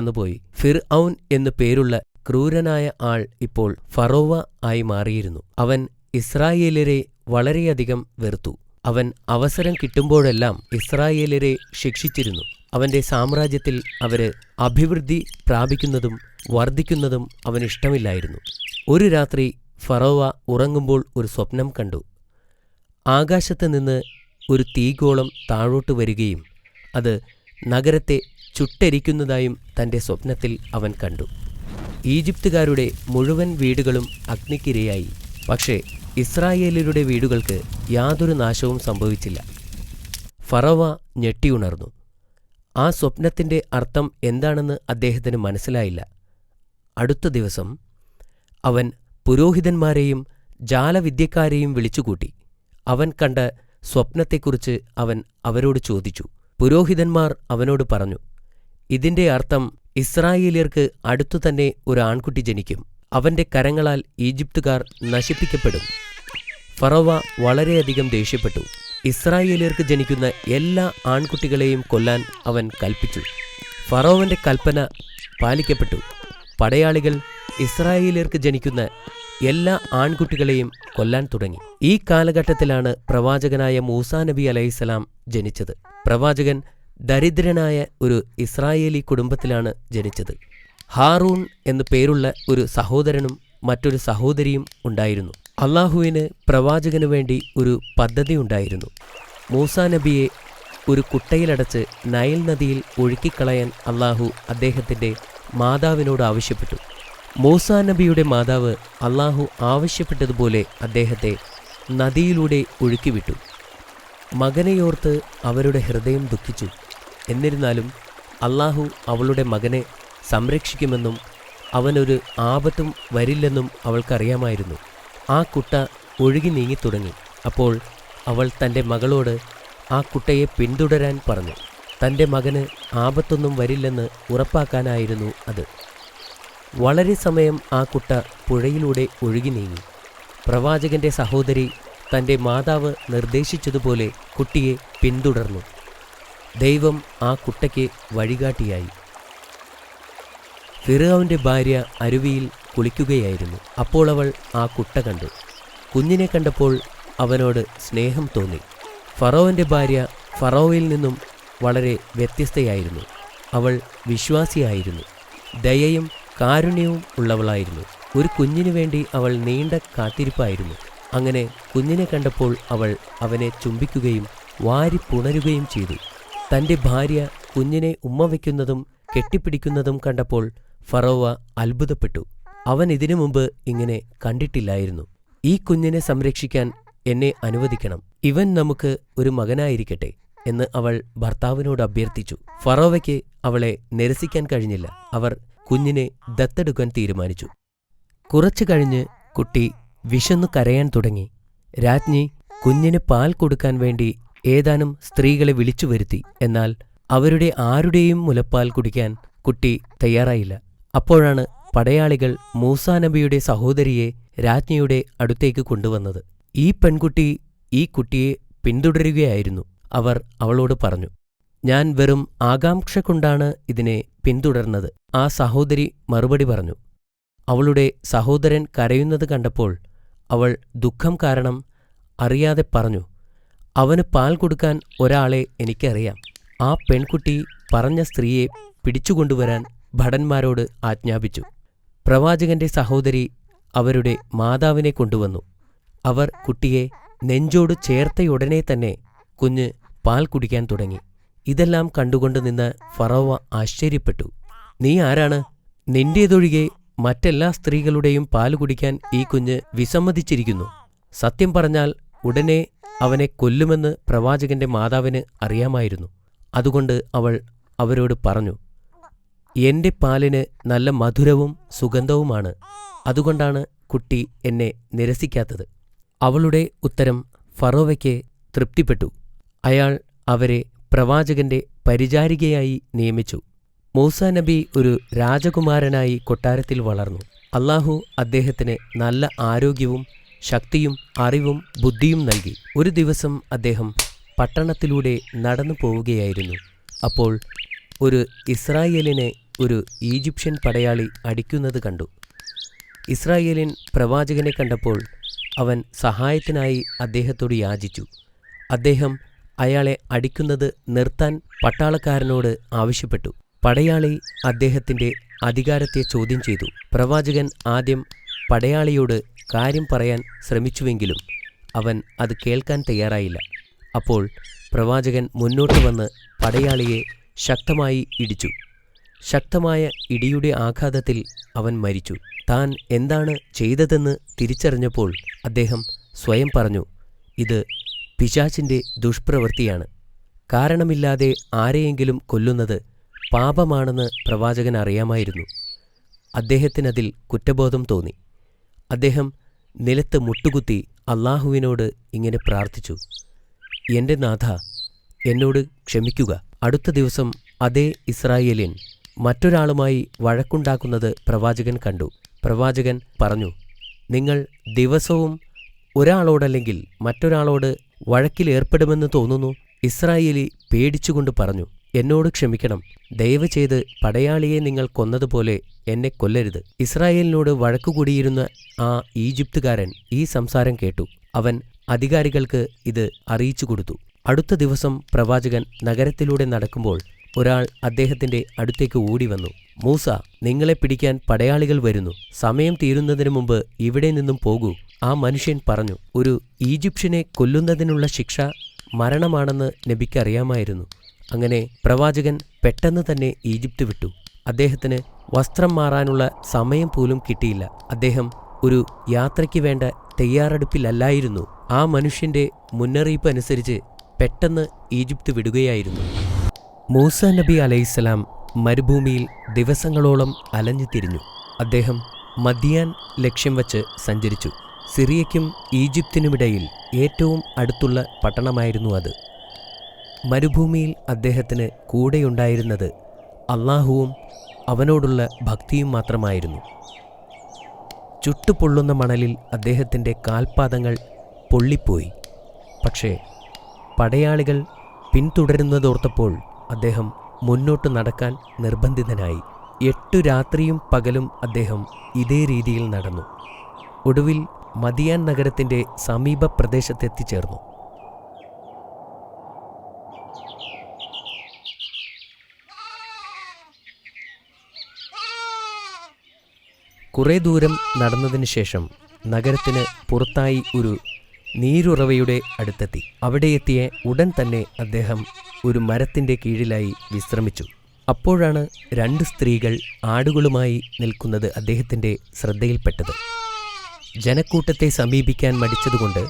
കടന്നുപോയി. ഫിർഔൻ എന്നു പേരുള്ള ക്രൂരനായ ആൾ ഇപ്പോൾ ഫറോവ ആയി മാറിയിരുന്നു. അവൻ ഇസ്രായേല്യരെ വളരെയധികം വെറുത്തു. അവൻ അവസരം കിട്ടുമ്പോഴെല്ലാം ഇസ്രായേല്യരെ ശിക്ഷിച്ചിരുന്നു. അവന്റെ സാമ്രാജ്യത്തിൽ അവര് അഭിവൃദ്ധി പ്രാപിക്കുന്നതും വർദ്ധിക്കുന്നതും അവനിഷ്ടമില്ലായിരുന്നു. ഒരു രാത്രി ഫറോവ ഉറങ്ങുമ്പോൾ ഒരു സ്വപ്നം കണ്ടു. ആകാശത്ത് നിന്ന് ഒരു തീഗോളം താഴോട്ട് വരികയും അത് നഗരത്തെ ചുട്ടെരിക്കുന്നതായും തന്റെ സ്വപ്നത്തിൽ അവൻ കണ്ടു. ഈജിപ്തുകാരുടെ മുഴുവൻ വീടുകളും അഗ്നിക്കിരയായി. പക്ഷേ ഇസ്രായേല്യരുടെ വീടുകൾക്ക് യാതൊരു നാശവും സംഭവിച്ചില്ല. ഫറോവ ഞെട്ടിയുണർന്നു. ആ സ്വപ്നത്തിന്റെ അർത്ഥം എന്താണെന്ന് അദ്ദേഹത്തിന് മനസ്സിലായില്ല. അടുത്ത ദിവസം അവൻ പുരോഹിതന്മാരെയും ജാലവിദ്യക്കാരെയും വിളിച്ചുകൂട്ടി. അവൻ കണ്ട സ്വപ്നത്തെക്കുറിച്ച് അവൻ അവരോട് ചോദിച്ചു. പുരോഹിതന്മാർ അവനോട് പറഞ്ഞു, ഇതിന്റെ അർത്ഥം ഇസ്രായേല്യർക്ക് അടുത്തുതന്നെ ഒരു ആൺകുട്ടി ജനിക്കും. അവന്റെ കരങ്ങളാൽ ഈജിപ്തുകാർ നശിപ്പിക്കപ്പെടും. ഫറോവ വളരെയധികം ദേഷ്യപ്പെട്ടു. ഇസ്രായേല്യർക്ക് ജനിക്കുന്ന എല്ലാ ആൺകുട്ടികളെയും കൊല്ലാൻ അവൻ കൽപ്പിച്ചു. ഫറോവന്റെ കൽപ്പന പാലിക്കപ്പെട്ടു. പടയാളികൾ ഇസ്രായേല്യർക്ക് ജനിക്കുന്ന എല്ലാ ആൺകുട്ടികളെയും കൊല്ലാൻ തുടങ്ങി. ഈ കാലഘട്ടത്തിലാണ് പ്രവാചകനായ മൂസാ നബി അലൈഹിസ്സലാം ജനിച്ചത്. പ്രവാചകൻ ദരിദ്രനായ ഒരു ഇസ്രായേലി കുടുംബത്തിലാണ് ജനിച്ചത്. ഹാറൂൺ എന്നു പേരുള്ള ഒരു സഹോദരനും മറ്റൊരു സഹോദരിയും ഉണ്ടായിരുന്നു. അള്ളാഹുവിന് പ്രവാചകനു വേണ്ടി ഒരു പദ്ധതി ഉണ്ടായിരുന്നു. മൂസാ നബിയെ ഒരു കുട്ടയിലടച്ച് നൈൽ നദിയിൽ ഒഴുക്കിക്കളയാൻ അള്ളാഹു അദ്ദേഹത്തിന്റെ മാതാവിനോട് ആവശ്യപ്പെട്ടു. മൂസാ നബിയുടെ മാതാവ് അള്ളാഹു ആവശ്യപ്പെട്ടതുപോലെ അദ്ദേഹത്തെ നദിയിലൂടെ ഒഴുക്കിവിട്ടു. മകനെയോർത്ത് അവരുടെ ഹൃദയം ദുഃഖിച്ചു. എന്നിരുന്നാലും അള്ളാഹു അവളുടെ മകനെ സംരക്ഷിക്കുമെന്നും അവനൊരു ആപത്തും വരില്ലെന്നും അവൾക്കറിയാമായിരുന്നു. ആ കുട്ട ഒഴുകി നീങ്ങിത്തുടങ്ങി. അപ്പോൾ അവൾ തൻ്റെ മകളോട് ആ കുട്ടയെ പിന്തുടരാൻ പറഞ്ഞു. തൻ്റെ മകന് ആപത്തൊന്നും വരില്ലെന്ന് ഉറപ്പാക്കാനായിരുന്നു അത്. വളരെ സമയം ആ കുട്ട പുഴയിലൂടെ ഒഴുകി നീങ്ങി. പ്രവാചകന്റെ സഹോദരി തൻ്റെ മാതാവ് നിർദ്ദേശിച്ചതുപോലെ കുട്ടിയെ പിന്തുടർന്നു. ദൈവം ആ കുട്ടയ്ക്ക് വഴികാട്ടിയായി. ഫിർഔന്റെ ഭാര്യ അരുവിയിൽ കുളിക്കുകയായിരുന്നു. അപ്പോൾ അവൾ ആ കുട്ട കണ്ടു. കുഞ്ഞിനെ കണ്ടപ്പോൾ അവനോട് സ്നേഹം തോന്നി. ഫറോവന്റെ ഭാര്യ ഫറോവയിൽ നിന്നും വളരെ വ്യത്യസ്തയായിരുന്നു. അവൾ വിശ്വാസിയായിരുന്നു. ദയയും കാരുണ്യവും ഉള്ളവളായിരുന്നു. ഒരു കുഞ്ഞിനു വേണ്ടി അവൾ നീണ്ട കാത്തിരിപ്പായിരുന്നു. അങ്ങനെ കുഞ്ഞിനെ കണ്ടപ്പോൾ അവൾ അവനെ ചുംബിക്കുകയും വാരിപ്പുണരുകയും ചെയ്തു. തൻ്റെ ഭാര്യ കുഞ്ഞിനെ ഉമ്മ വയ്ക്കുന്നതും കെട്ടിപ്പിടിക്കുന്നതും കണ്ടപ്പോൾ ഫറോവ അത്ഭുതപ്പെട്ടു. അവൻ ഇതിനു മുമ്പ് ഇങ്ങനെ കണ്ടിട്ടില്ലായിരുന്നു. ഈ കുഞ്ഞിനെ സംരക്ഷിക്കാൻ എന്നെ അനുവദിക്കണം. ഇവൻ നമുക്ക് ഒരു മകനായിരിക്കട്ടെ എന്ന് അവൾ ഭർത്താവിനോട് അഭ്യർത്ഥിച്ചു. ഫറോവയ്ക്ക് അവളെ നിരസിക്കാൻ കഴിഞ്ഞില്ല. അവർ കുഞ്ഞിനെ ദത്തെടുക്കാൻ തീരുമാനിച്ചു. കുറച്ചു കഴിഞ്ഞ് കുട്ടി വിശന്നു കരയാൻ തുടങ്ങി. രാജ്ഞി കുഞ്ഞിന് പാൽ കൊടുക്കാൻ വേണ്ടി ഏതാനും സ്ത്രീകളെ വിളിച്ചു വരുത്തി. എന്നാൽ അവരുടെ ആരുടെയും മുലപ്പാൽ കുടിക്കാൻ കുട്ടി തയ്യാറായില്ല. അപ്പോഴാണ് പടയാളികൾ മൂസാ നബിയുടെ സഹോദരിയെ രാജ്ഞിയുടെ അടുത്തേക്ക് കൊണ്ടുവന്നത്. ഈ പെൺകുട്ടി ഈ കുട്ടിയെ പിന്തുടരുകയായിരുന്നു. അവർ അവളോട് പറഞ്ഞു, ഞാൻ വെറും ആകാംക്ഷ കൊണ്ടാണ് ഇതിനെ പിന്തുടർന്നത്. ആ സഹോദരി മറുപടി പറഞ്ഞു. അവളുടെ സഹോദരൻ കരയുന്നത് കണ്ടപ്പോൾ അവൾ ദുഃഖം കാരണം അറിയാതെ പറഞ്ഞു, അവന് പാൽ കൊടുക്കാൻ ഒരാളെ എനിക്കറിയാം. ആ പെൺകുട്ടി പറഞ്ഞ സ്ത്രീയെ പിടിച്ചുകൊണ്ടുവരാൻ ഭടന്മാരോട് ആജ്ഞാപിച്ചു. പ്രവാചകന്റെ സഹോദരി അവരുടെ മാതാവിനെ കൊണ്ടുവന്നു. അവർ കുട്ടിയെ നെഞ്ചോട് ചേർത്തയുടനെ തന്നെ കുഞ്ഞ് പാൽ കുടിക്കാൻ തുടങ്ങി. ഇതെല്ലാം കണ്ടുകൊണ്ട് നിന്ന് ഫറോവ ആശ്ചര്യപ്പെട്ടു. നീ ആരാണ്? നിന്റേതൊഴികെ മറ്റെല്ലാ സ്ത്രീകളുടെയും പാല് കുടിക്കാൻ ഈ കുഞ്ഞ് വിസമ്മതിച്ചിരിക്കുന്നു. സത്യം പറഞ്ഞാൽ ഉടനെ അവനെ കൊല്ലുമെന്ന് പ്രവാചകന്റെ മാതാവിന് അറിയാമായിരുന്നു. അതുകൊണ്ട് അവൾ അവരോട് പറഞ്ഞു, എന്റെ പാലിന് നല്ല മധുരവും സുഗന്ധവുമാണ്. അതുകൊണ്ടാണ് കുട്ടി എന്നെ നിരസിക്കാത്തത്. അവളുടെ ഉത്തരം ഫറോവയ്ക്ക് തൃപ്തിപ്പെട്ടു. അയാൾ അവരെ പ്രവാചകന്റെ പരിചാരികയായി നിയമിച്ചു. മൂസാ നബി ഒരു രാജകുമാരനായി കൊട്ടാരത്തിൽ വളർന്നു. അള്ളാഹു അദ്ദേഹത്തിന് നല്ല ആരോഗ്യവും ശക്തിയും അറിവും ബുദ്ധിയും നൽകി. ഒരു ദിവസം അദ്ദേഹം പട്ടണത്തിലൂടെ നടന്നു പോവുകയായിരുന്നു. അപ്പോൾ ഒരു ഇസ്രായേലിനെ ഒരു ഈജിപ്ഷ്യൻ പടയാളി അടിക്കുന്നത് കണ്ടു. ഇസ്രായേലിൻ പ്രവാചകനെ കണ്ടപ്പോൾ അവൻ സഹായത്തിനായി അദ്ദേഹത്തോട് യാചിച്ചു. അദ്ദേഹം അയാളെ അടിക്കുന്നത് നിർത്താൻ പട്ടാളക്കാരനോട് ആവശ്യപ്പെട്ടു. പടയാളി അദ്ദേഹത്തിൻ്റെ അധികാരത്തെ ചോദ്യം ചെയ്തു. പ്രവാചകൻ ആദ്യം പടയാളിയോട് കാര്യം പറയാൻ ശ്രമിച്ചുവെങ്കിലും അവൻ അത് കേൾക്കാൻ തയ്യാറായില്ല. അപ്പോൾ പ്രവാചകൻ മുന്നോട്ട് വന്ന് പടയാളിയെ ശക്തമായി ഇടിച്ചു. ശക്തമായ ഇടിയുടെ ആഘാതത്തിൽ അവൻ മരിച്ചു. താൻ എന്താണ് ചെയ്തതെന്ന് തിരിച്ചറിഞ്ഞപ്പോൾ അദ്ദേഹം സ്വയം പറഞ്ഞു, ഇത് പിശാചിൻ്റെ ദുഷ്പ്രവൃത്തിയാണ്. കാരണമില്ലാതെ ആരെയെങ്കിലും കൊല്ലുന്നത് പാപമാണെന്ന് പ്രവാചകൻ അറിയാമായിരുന്നു. അദ്ദേഹത്തിനതിൽ കുറ്റബോധം തോന്നി. അദ്ദേഹം നിലത്ത് മുട്ടുകുത്തി അള്ളാഹുവിനോട് ഇങ്ങനെ പ്രാർത്ഥിച്ചു, എൻ്റെ നാഥ, എന്നോട് ക്ഷമിക്കുക. അടുത്ത ദിവസം അതേ ഇസ്രായേലിയൻ മറ്റൊരാളുമായി വഴക്കുണ്ടാക്കുന്നത് പ്രവാചകൻ കണ്ടു. പ്രവാചകൻ പറഞ്ഞു, നിങ്ങൾ ദിവസവും ഒരാളോടല്ലെങ്കിൽ മറ്റൊരാളോട് വഴക്കിലേർപ്പെടുമെന്ന് തോന്നുന്നു. ഇസ്രായേലി പേടിച്ചുകൊണ്ട് പറഞ്ഞു, എന്നോട് ക്ഷമിക്കണം. ദയവ് ചെയ്ത് പടയാളിയെ നിങ്ങൾ കൊന്നതുപോലെ എന്നെ കൊല്ലരുത്. ഇസ്രായേലിനോട് വഴക്കുകൂടിയിരുന്ന ആ ഈജിപ്തുകാരൻ ഈ സംസാരം കേട്ടു. അവൻ അധികാരികൾക്ക് ഇത് അറിയിച്ചു കൊടുത്തു. അടുത്ത ദിവസം പ്രവാചകൻ നഗരത്തിലൂടെ നടക്കുമ്പോൾ ഒരാൾ അദ്ദേഹത്തിന്റെ അടുത്തേക്ക് ഓടി വന്നു. മൂസ, നിങ്ങളെ പിടിക്കാൻ പടയാളികൾ വരുന്നു. സമയം തീരുന്നതിന് മുമ്പ് ഇവിടെ നിന്നും പോകൂ. ആ മനുഷ്യൻ പറഞ്ഞു, ഒരു ഈജിപ്ഷ്യനെ കൊല്ലുന്നതിനുള്ള ശിക്ഷ മരണമാണെന്ന് നബിക്കറിയാമായിരുന്നു. അങ്ങനെ പ്രവാചകൻ പെട്ടെന്ന് തന്നെ ഈജിപ്ത് വിട്ടു. അദ്ദേഹത്തിന് വസ്ത്രം മാറാനുള്ള സമയം പോലും കിട്ടിയില്ല. അദ്ദേഹം ഒരു യാത്രയ്ക്ക് വേണ്ട തയ്യാറെടുപ്പിലല്ലായിരുന്നു. ആ മനുഷ്യന്റെ മുന്നറിയിപ്പ് അനുസരിച്ച് പെട്ടെന്ന് ഈജിപ്ത് വിടുകയായിരുന്നു. മൂസ നബി അലൈഹിസ്സലാം മരുഭൂമിയിൽ ദിവസങ്ങളോളം അലഞ്ഞു തിരിഞ്ഞു. അദ്ദേഹം മദിയാൻ ലക്ഷ്യം വച്ച് സഞ്ചരിച്ചു. സിറിയയ്ക്കും ഈജിപ്തിനുമിടയിൽ ഏറ്റവും അടുത്തുള്ള പട്ടണമായിരുന്നു അത്. മരുഭൂമിയിൽ അദ്ദേഹത്തിന് കൂടെയുണ്ടായിരുന്നത് അള്ളാഹുവും അവനോടുള്ള ഭക്തിയും മാത്രമായിരുന്നു. ചുട്ടുപൊള്ളുന്ന മണലിൽ അദ്ദേഹത്തിൻ്റെ കാൽപാദങ്ങൾ പൊള്ളിപ്പോയി. പക്ഷേ പടയാളികൾ പിന്തുടരുന്നതോർത്തപ്പോൾ അദ്ദേഹം മുന്നോട്ട് നടക്കാൻ നിർബന്ധിതനായി. 8 രാത്രിയും പകലും അദ്ദേഹം ഇതേ രീതിയിൽ നടന്നു. ഒടുവിൽ മദിയാൻ നഗരത്തിൻ്റെ സമീപ പ്രദേശത്തെത്തിച്ചേർന്നു. കുറേ ദൂരം നടന്നതിന് ശേഷം നഗരത്തിന് പുറത്തായി ഒരു നീരുറവയുടെ അടുത്തെത്തി. അവിടെ എത്തിയ ഉടൻ തന്നെ അദ്ദേഹം ഒരു മരത്തിൻ്റെ കീഴിലായി വിശ്രമിച്ചു. അപ്പോഴാണ് 2 സ്ത്രീകൾ ആടുകളുമായി നിൽക്കുന്നത് അദ്ദേഹത്തിൻ്റെ ശ്രദ്ധയിൽപ്പെട്ടത്. ജനക്കൂട്ടത്തെ സമീപിക്കാൻ മടിച്ചതുകൊണ്ട്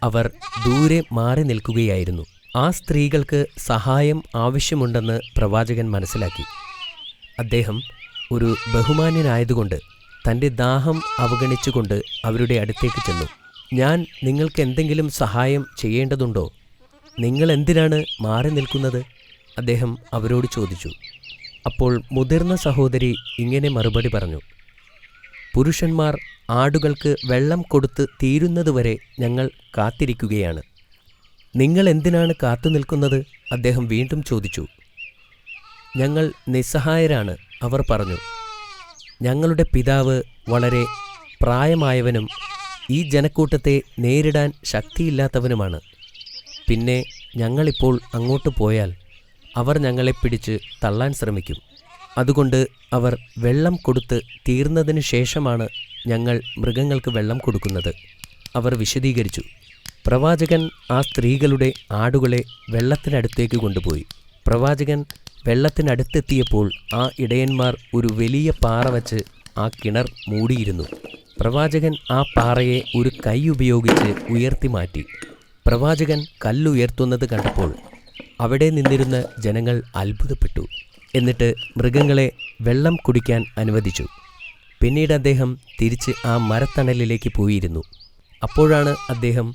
അവർ ദൂരെ മാറി നിൽക്കുകയായിരുന്നു. ആ സ്ത്രീകൾക്ക് സഹായം ആവശ്യമുണ്ടെന്ന് പ്രവാചകൻ മനസ്സിലാക്കി. അദ്ദേഹം ഒരു ബഹുമാന്യനായതുകൊണ്ട് തൻ്റെ ദാഹം അവഗണിച്ചുകൊണ്ട് അവരുടെ അടുത്തേക്ക് ചെന്നു. ഞാൻ നിങ്ങൾക്ക് എന്തെങ്കിലും സഹായം ചെയ്യേണ്ടതുണ്ടോ? നിങ്ങൾ എന്തിനാണ് മാറി നിൽക്കുന്നത്? അദ്ദേഹം അവരോട് ചോദിച്ചു. അപ്പോൾ മുതിർന്ന സഹോദരി ഇങ്ങനെ മറുപടി പറഞ്ഞു, പുരുഷന്മാർ ആടുകൾക്ക് വെള്ളം കൊടുത്ത് തീരുന്നതുവരെ ഞങ്ങൾ കാത്തിരിക്കുകയാണ്. നിങ്ങൾ എന്തിനാണ് കാത്തു നിൽക്കുന്നത്? അദ്ദേഹം വീണ്ടും ചോദിച്ചു. ഞങ്ങൾ നിസ്സഹായരാണ്, അവർ പറഞ്ഞു. ഞങ്ങളുടെ പിതാവ് വളരെ പ്രായമായവനും ഈ ജനക്കൂട്ടത്തെ നേരിടാൻ ശക്തിയില്ലാത്തവനുമാണ്. പിന്നെ ഞങ്ങളിപ്പോൾ അങ്ങോട്ട് പോയാൽ അവർ ഞങ്ങളെ പിടിച്ച് തള്ളാൻ ശ്രമിക്കും. അതുകൊണ്ട് അവർ വെള്ളം കൊടുത്ത് തീർന്നതിന് ശേഷമാണ് ഞങ്ങൾ മൃഗങ്ങൾക്ക് വെള്ളം കൊടുക്കുന്നത്, അവർ വിശദീകരിച്ചു. പ്രവാചകൻ ആ സ്ത്രീകളുടെ ആടുകളെ വെള്ളത്തിനടുത്തേക്ക് കൊണ്ടുപോയി. പ്രവാചകൻ വെള്ളത്തിനടുത്തെത്തിയപ്പോൾ ആ ഇടയന്മാർ ഒരു വലിയ പാറ വച്ച് ആ കിണർ മൂടിയിരുന്നു. പ്രവാചകൻ ആ പാറയെ ഒരു കൈ ഉപയോഗിച്ച് ഉയർത്തി മാറ്റി. പ്രവാചകൻ കല്ലുയർത്തുന്നത് കണ്ടപ്പോൾ അവിടെ നിന്നിരുന്ന ജനങ്ങൾ അത്ഭുതപ്പെട്ടു. എന്നിട്ട് മൃഗങ്ങളെ വെള്ളം കുടിക്കാൻ അനുവദിച്ചു. പിന്നീട് അദ്ദേഹം തിരിച്ച് ആ മരത്തണലിലേക്ക് പോയിരുന്നു. അപ്പോഴാണ് അദ്ദേഹം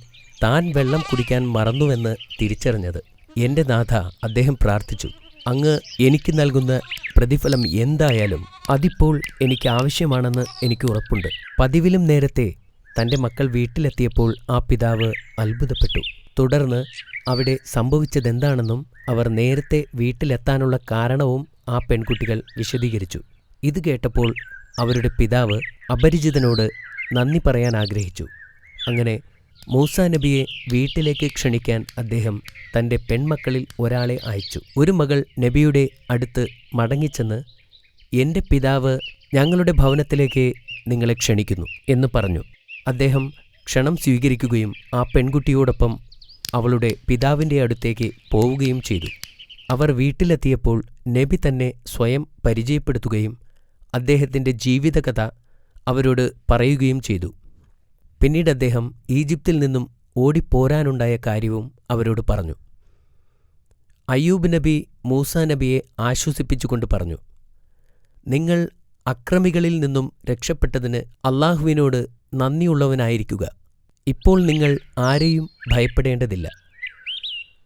താൻ വെള്ളം കുടിക്കാൻ മറന്നുവെന്ന് തിരിച്ചറിഞ്ഞത്. എൻ്റെ നാഥ, അദ്ദേഹം പ്രാർത്ഥിച്ചു, അങ്ങ് എനിക്ക് നൽകുന്ന പ്രതിഫലം എന്തായാലും അതിപ്പോൾ എനിക്ക് ആവശ്യമാണെന്ന് എനിക്ക് ഉറപ്പുണ്ട്. പതിവിലും നേരത്തെ തൻ്റെ മക്കൾ വീട്ടിലെത്തിയപ്പോൾ ആ പിതാവ് അത്ഭുതപ്പെട്ടു. തുടർന്ന് അവിടെ സംഭവിച്ചതെന്താണെന്നും അവർ നേരത്തെ വീട്ടിലെത്താനുള്ള കാരണവും ആ പെൺകുട്ടികൾ വിശദീകരിച്ചു. ഇത് കേട്ടപ്പോൾ അവരുടെ പിതാവ് അപരിചിതനോട് നന്ദി പറയാൻ ആഗ്രഹിച്ചു. അങ്ങനെ മൂസാ നബിയെ വീട്ടിലേക്ക് ക്ഷണിക്കാൻ അദ്ദേഹം തൻ്റെ പെൺമക്കളിൽ ഒരാളെ അയച്ചു. ഒരു മകൾ നബിയുടെ അടുത്ത് മടങ്ങിച്ചെന്ന്, എൻ്റെ പിതാവ് ഞങ്ങളുടെ ഭവനത്തിലേക്ക് നിങ്ങളെ ക്ഷണിക്കുന്നു എന്ന് പറഞ്ഞു. അദ്ദേഹം ക്ഷണം സ്വീകരിക്കുകയും ആ പെൺകുട്ടിയോടൊപ്പം അവളുടെ പിതാവിൻ്റെ അടുത്തേക്ക് പോവുകയും ചെയ്തു. അവർ വീട്ടിലെത്തിയപ്പോൾ നബി തന്നെ സ്വയം പരിചയപ്പെടുത്തുകയും അദ്ദേഹത്തിൻ്റെ ജീവിതകഥ അവരോട് പറയുകയും ചെയ്തു. പിന്നീട് അദ്ദേഹം ഈജിപ്തിൽ നിന്നും ഓടിപ്പോരാനുണ്ടായ കാര്യവും അവരോട് പറഞ്ഞു. അയ്യൂബ് നബി മൂസാ നബിയെ ആശ്വസിപ്പിച്ചുകൊണ്ട് പറഞ്ഞു, നിങ്ങൾ അക്രമികളിൽ നിന്നും രക്ഷപ്പെട്ടതിന് അള്ളാഹുവിനോട് നന്ദിയുള്ളവനായിരിക്കുക. ഇപ്പോൾ നിങ്ങൾ ആരെയും ഭയപ്പെടേണ്ടതില്ല.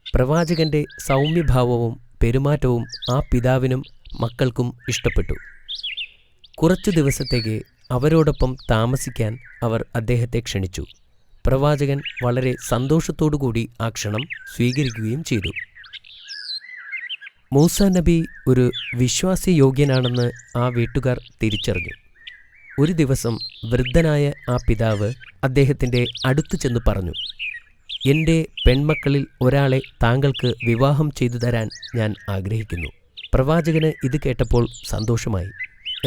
പ്രവാചകന്റെ സൗമ്യഭാവവും പെരുമാറ്റവും ആ പിതാവിനും മക്കൾക്കും ഇഷ്ടപ്പെട്ടു. കുറച്ചു ദിവസത്തേക്ക് അവരോടൊപ്പം താമസിക്കാൻ അവർ അദ്ദേഹത്തെ ക്ഷണിച്ചു. പ്രവാചകൻ വളരെ സന്തോഷത്തോടുകൂടി ആ ക്ഷണം സ്വീകരിക്കുകയും ചെയ്തു. മൂസാ നബി ഒരു വിശ്വാസയോഗ്യനാണെന്ന് ആ വീട്ടുകാർ തിരിച്ചറിഞ്ഞു. ഒരു ദിവസം വൃദ്ധനായ ആ പിതാവ് അദ്ദേഹത്തിൻ്റെ അടുത്തു ചെന്ന് പറഞ്ഞു, എൻ്റെ പെൺമക്കളിൽ ഒരാളെ താങ്കൾക്ക് വിവാഹം ചെയ്തു തരാൻ ഞാൻ ആഗ്രഹിക്കുന്നു. പ്രവാചകന് ഇത് കേട്ടപ്പോൾ സന്തോഷമായി.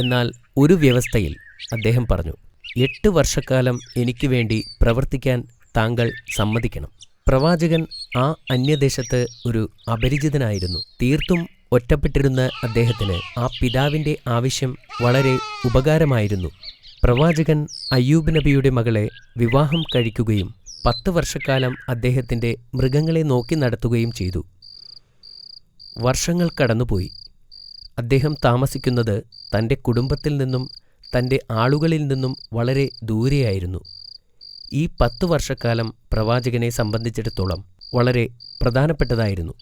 എന്നാൽ ഒരു വ്യവസ്ഥയിൽ അദ്ദേഹം പറഞ്ഞു, 8 വർഷക്കാലം എനിക്ക് വേണ്ടി പ്രവർത്തിക്കാൻ താങ്കൾ സമ്മതിക്കണം. പ്രവാചകൻ ആ അന്യദേശത്ത് ഒരു അപരിചിതനായിരുന്നു. തീർത്തും ഒറ്റപ്പെട്ടിരുന്ന അദ്ദേഹത്തിന് ആ പിതാവിൻ്റെ ആവശ്യം വളരെ ഉപകാരമായിരുന്നു. പ്രവാചകൻ അയ്യൂബ് നബിയുടെ മകളെ വിവാഹം കഴിക്കുകയും 10 വർഷക്കാലം അദ്ദേഹത്തിൻ്റെ മൃഗങ്ങളെ നോക്കി നടത്തുകയും ചെയ്തു. വർഷങ്ങൾ കടന്നുപോയി. അദ്ദേഹം താമസിക്കുന്നത് തൻ്റെ കുടുംബത്തിൽ നിന്നും തൻ്റെ ആളുകളിൽ നിന്നും വളരെ ദൂരെയായിരുന്നു. ഈ 10 വർഷക്കാലം പ്രവാചകനെ സംബന്ധിച്ചിടത്തോളം വളരെ പ്രധാനപ്പെട്ടതായിരുന്നു.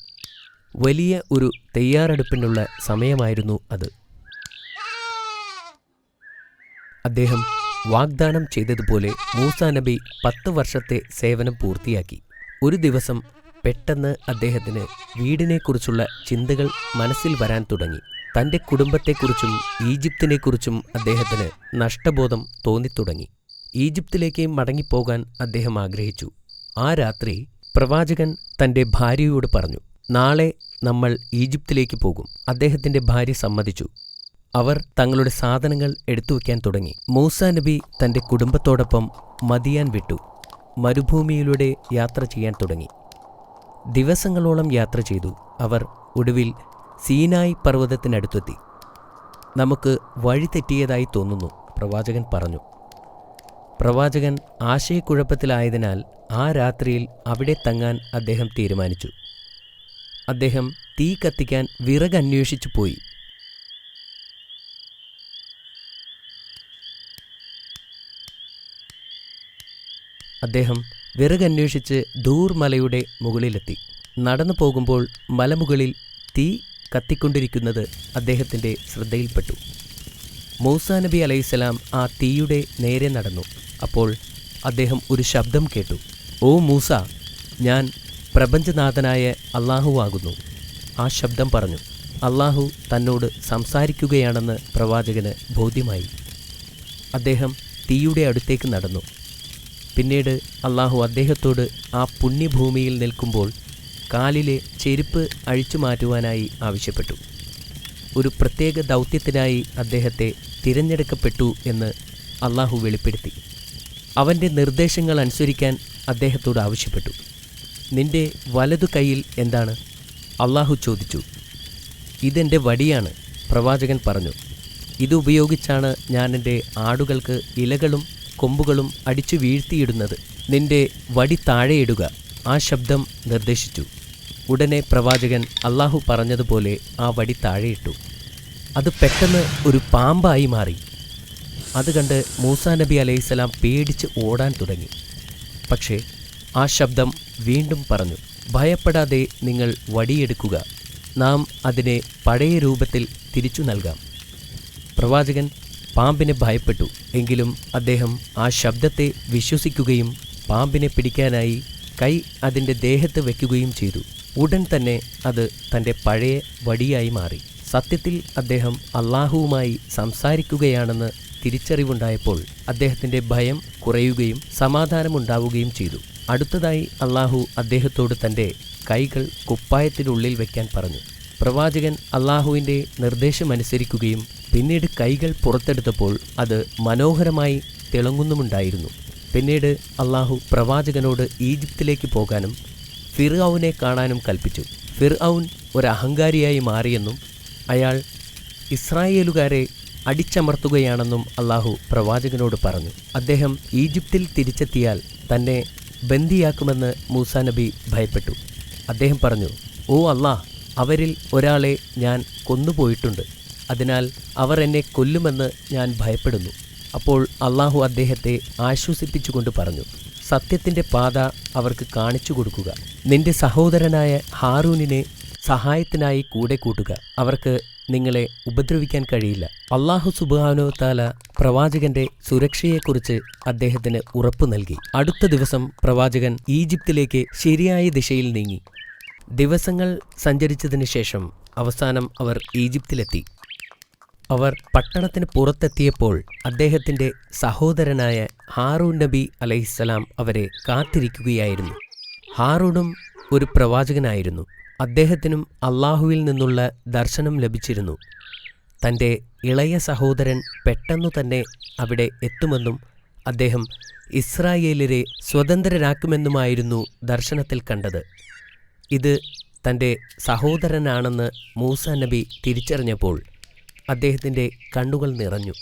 വലിയ ഒരു തയ്യാറെടുപ്പിനുള്ള സമയമായിരുന്നു അത്. അദ്ദേഹം വാഗ്ദാനം ചെയ്തതുപോലെ മൂസാ നബി 10 വർഷത്തെ സേവനം പൂർത്തിയാക്കി. ഒരു ദിവസം പെട്ടെന്ന് അദ്ദേഹത്തിന് വീടിനെക്കുറിച്ചുള്ള ചിന്തകൾ മനസ്സിൽ വരാൻ തുടങ്ങി. തൻ്റെ കുടുംബത്തെക്കുറിച്ചും ഈജിപ്തിനെക്കുറിച്ചും അദ്ദേഹത്തിന് നഷ്ടബോധം തോന്നിത്തുടങ്ങി. ഈജിപ്തിലേക്ക് മടങ്ങിപ്പോകാൻ അദ്ദേഹം ആഗ്രഹിച്ചു. ആ രാത്രി പ്രവാചകൻ തൻ്റെ ഭാര്യയോട് പറഞ്ഞു, നാളെ നമ്മൾ ഈജിപ്തിലേക്ക് പോകും. അദ്ദേഹത്തിൻ്റെ ഭാര്യ സമ്മതിച്ചു. അവർ തങ്ങളുടെ സാധനങ്ങൾ എടുത്തുവെക്കാൻ തുടങ്ങി. മൂസാ നബി തൻ്റെ കുടുംബത്തോടൊപ്പം മദിയാൻ വിട്ടു മരുഭൂമിയിലൂടെ യാത്ര ചെയ്യാൻ തുടങ്ങി. ദിവസങ്ങളോളം യാത്ര ചെയ്തു. അവർ ഒടുവിൽ സീനായി പർവ്വതത്തിനടുത്തെത്തി. നമുക്ക് വഴി തെറ്റിയതായി തോന്നുന്നു, പ്രവാചകൻ പറഞ്ഞു. പ്രവാചകൻ ആശയക്കുഴപ്പത്തിലായതിനാൽ ആ രാത്രിയിൽ അവിടെ തങ്ങാൻ അദ്ദേഹം തീരുമാനിച്ചു. അദ്ദേഹം തീ കത്തിക്കാൻ വിറകന്വേഷിച്ചു പോയി. അദ്ദേഹം വിറകന്വേഷിച്ച് ദൂർ മലയുടെ മുകളിലെത്തി. നടന്നു പോകുമ്പോൾ മലമുകളിൽ തീ കത്തിക്കൊണ്ടിരിക്കുന്നത് അദ്ദേഹത്തിൻ്റെ ശ്രദ്ധയിൽപ്പെട്ടു. മൂസാ നബി അലൈഹിസ്സലാം ആ തീയുടെ നേരെ നടന്നു. അപ്പോൾ അദ്ദേഹം ഒരു ശബ്ദം കേട്ടു. ഓ മൂസ, ഞാൻ പ്രപഞ്ചനാഥനായ അള്ളാഹു ആകുന്നു. ആ ശബ്ദം പറഞ്ഞു. അള്ളാഹു തന്നോട് സംസാരിക്കുകയാണെന്ന് പ്രവാചകന് ബോധ്യമായി. അദ്ദേഹം തീയുടെ അടുത്തേക്ക് നടന്നു. പിന്നീട് അള്ളാഹു അദ്ദേഹത്തോട് ആ പുണ്യഭൂമിയിൽ നിൽക്കുമ്പോൾ കാലിലെ ചെരുപ്പ് അഴിച്ചു മാറ്റുവാനായി ആവശ്യപ്പെട്ടു. ഒരു പ്രത്യേക ദൗത്യത്തിനായി അദ്ദേഹത്തെ തിരഞ്ഞെടുക്കപ്പെട്ടു എന്ന് അള്ളാഹു വെളിപ്പെടുത്തി. അവൻ്റെ നിർദ്ദേശങ്ങൾ അനുസരിക്കാൻ അദ്ദേഹത്തോട് ആവശ്യപ്പെട്ടു. നിന്റെ വലതു കൈയിൽ എന്താണ്? അള്ളാഹു ചോദിച്ചു. ഇതെൻ്റെ വടിയാണ്, പ്രവാചകൻ പറഞ്ഞു. ഇതുപയോഗിച്ചാണ് ഞാൻ എൻ്റെ ആടുകൾക്ക് ഇലകളും കൊമ്പുകളും അടിച്ചു വീഴ്ത്തിയിടുന്നത്. നിന്റെ വടി താഴെയിടുക, ആ ശബ്ദം നിർദ്ദേശിച്ചു. ഉടനെ പ്രവാചകൻ അള്ളാഹു പറഞ്ഞതുപോലെ ആ വടി താഴെയിട്ടു. അത് പെട്ടെന്ന് ഒരു പാമ്പായി മാറി. അത് കണ്ട് മൂസാ നബി അലൈഹിസ്സലാം പേടിച്ച് ഓടാൻ തുടങ്ങി. പക്ഷേ ആ ശബ്ദം വീണ്ടും പറഞ്ഞു, ഭയപ്പെടാതെ നിങ്ങൾ വടിയെടുക്കുക, നാം അതിനെ പഴയ രൂപത്തിൽ തിരിച്ചു നൽകാം. പ്രവാചകൻ പാമ്പിനെ ഭയപ്പെട്ടു. എങ്കിലും അദ്ദേഹം ആ ശബ്ദത്തെ വിശ്വസിക്കുകയും പാമ്പിനെ പിടിക്കാനായി കൈ അതിൻ്റെ ദേഹത്ത് വയ്ക്കുകയും ചെയ്തു. ഉടൻ തന്നെ അത് തൻ്റെ പഴയ വടിയായി മാറി. സത്യത്തിൽ അദ്ദേഹം അള്ളാഹുവുമായി സംസാരിക്കുകയാണെന്ന് തിരിച്ചറിവുണ്ടായപ്പോൾ അദ്ദേഹത്തിൻ്റെ ഭയം കുറയുകയും സമാധാനമുണ്ടാവുകയും ചെയ്തു. അടുത്തതായി അള്ളാഹു അദ്ദേഹത്തോട് തൻ്റെ കൈകൾ കുപ്പായത്തിനുള്ളിൽ വയ്ക്കാൻ പറഞ്ഞു. പ്രവാചകൻ അള്ളാഹുവിൻ്റെ നിർദ്ദേശമനുസരിക്കുകയും പിന്നീട് കൈകൾ പുറത്തെടുത്തപ്പോൾ അത് മനോഹരമായി തിളങ്ങുന്നുമുണ്ടായിരുന്നു. പിന്നീട് അള്ളാഹു പ്രവാചകനോട് ഈജിപ്തിലേക്ക് പോകാനും ഫിർഔനെ കാണാനും കൽപ്പിച്ചു. ഫിർഔൻ ഒരു അഹങ്കാരിയായി മാറിയെന്നും അയാൾ ഇസ്രായേലുകാരെ അടിച്ചമർത്തുകയാണെന്നും അള്ളാഹു പ്രവാചകനോട് പറഞ്ഞു. അദ്ദേഹം ഈജിപ്തിൽ തിരിച്ചെത്തിയാൽ തന്നെ ബന്ദിയാക്കുമെന്ന് മൂസാ നബി ഭയപ്പെട്ടു. അദ്ദേഹം പറഞ്ഞു, ഓ അല്ലാഹ്, അവരിൽ ഒരാളെ ഞാൻ കൊന്നുപോയിട്ടുണ്ട്. അതിനാൽ അവർ എന്നെ കൊല്ലുമെന്ന് ഞാൻ ഭയപ്പെടുന്നു. അപ്പോൾ അള്ളാഹു അദ്ദേഹത്തെ ആശ്വസിപ്പിച്ചുകൊണ്ട് പറഞ്ഞു, സത്യത്തിൻ്റെ പാത അവർക്ക് കാണിച്ചു കൊടുക്കുക. നിന്റെ സഹോദരനായ ഹാറൂനിനെ സഹായത്തിനായി കൂടെ കൂട്ടുക. അവർക്ക് നിങ്ങളെ ഉപദ്രവിക്കാൻ കഴിയില്ല. അള്ളാഹു സുബ്ഹാനഹു വ തആല പ്രവാചകന്റെ സുരക്ഷയെക്കുറിച്ച് അദ്ദേഹത്തിന് ഉറപ്പു നൽകി. അടുത്ത ദിവസം പ്രവാചകൻ ഈജിപ്തിലേക്ക് ശരിയായ ദിശയിൽ നീങ്ങി. ദിവസങ്ങൾ സഞ്ചരിച്ചതിന് ശേഷം അവസാനം അവർ ഈജിപ്തിലെത്തി. അവർ പട്ടണത്തിന് പുറത്തെത്തിയപ്പോൾ അദ്ദേഹത്തിൻ്റെ സഹോദരനായ ഹാറൂൻ നബി അലൈഹിസ്സലാം അവരെ കാത്തിരിക്കുകയായിരുന്നു. ഹാറൂണും ഒരു പ്രവാചകനായിരുന്നു. അദ്ദേഹത്തിനും അള്ളാഹുവിൽ നിന്നുള്ള ദർശനം ലഭിച്ചിരുന്നു. തൻ്റെ ഇളയ സഹോദരൻ പെട്ടെന്നു തന്നെ അവിടെ എത്തുമെന്നും അദ്ദേഹം ഇസ്രായേലിനെ സ്വതന്ത്രരാക്കുമെന്നുമായിരുന്നു ദർശനത്തിൽ കണ്ടത്. ഇത് തൻ്റെ സഹോദരനാണെന്ന് മൂസാ നബി തിരിച്ചറിഞ്ഞപ്പോൾ അദ്ദേഹത്തിൻ്റെ കണ്ണുകൾ നിറഞ്ഞു.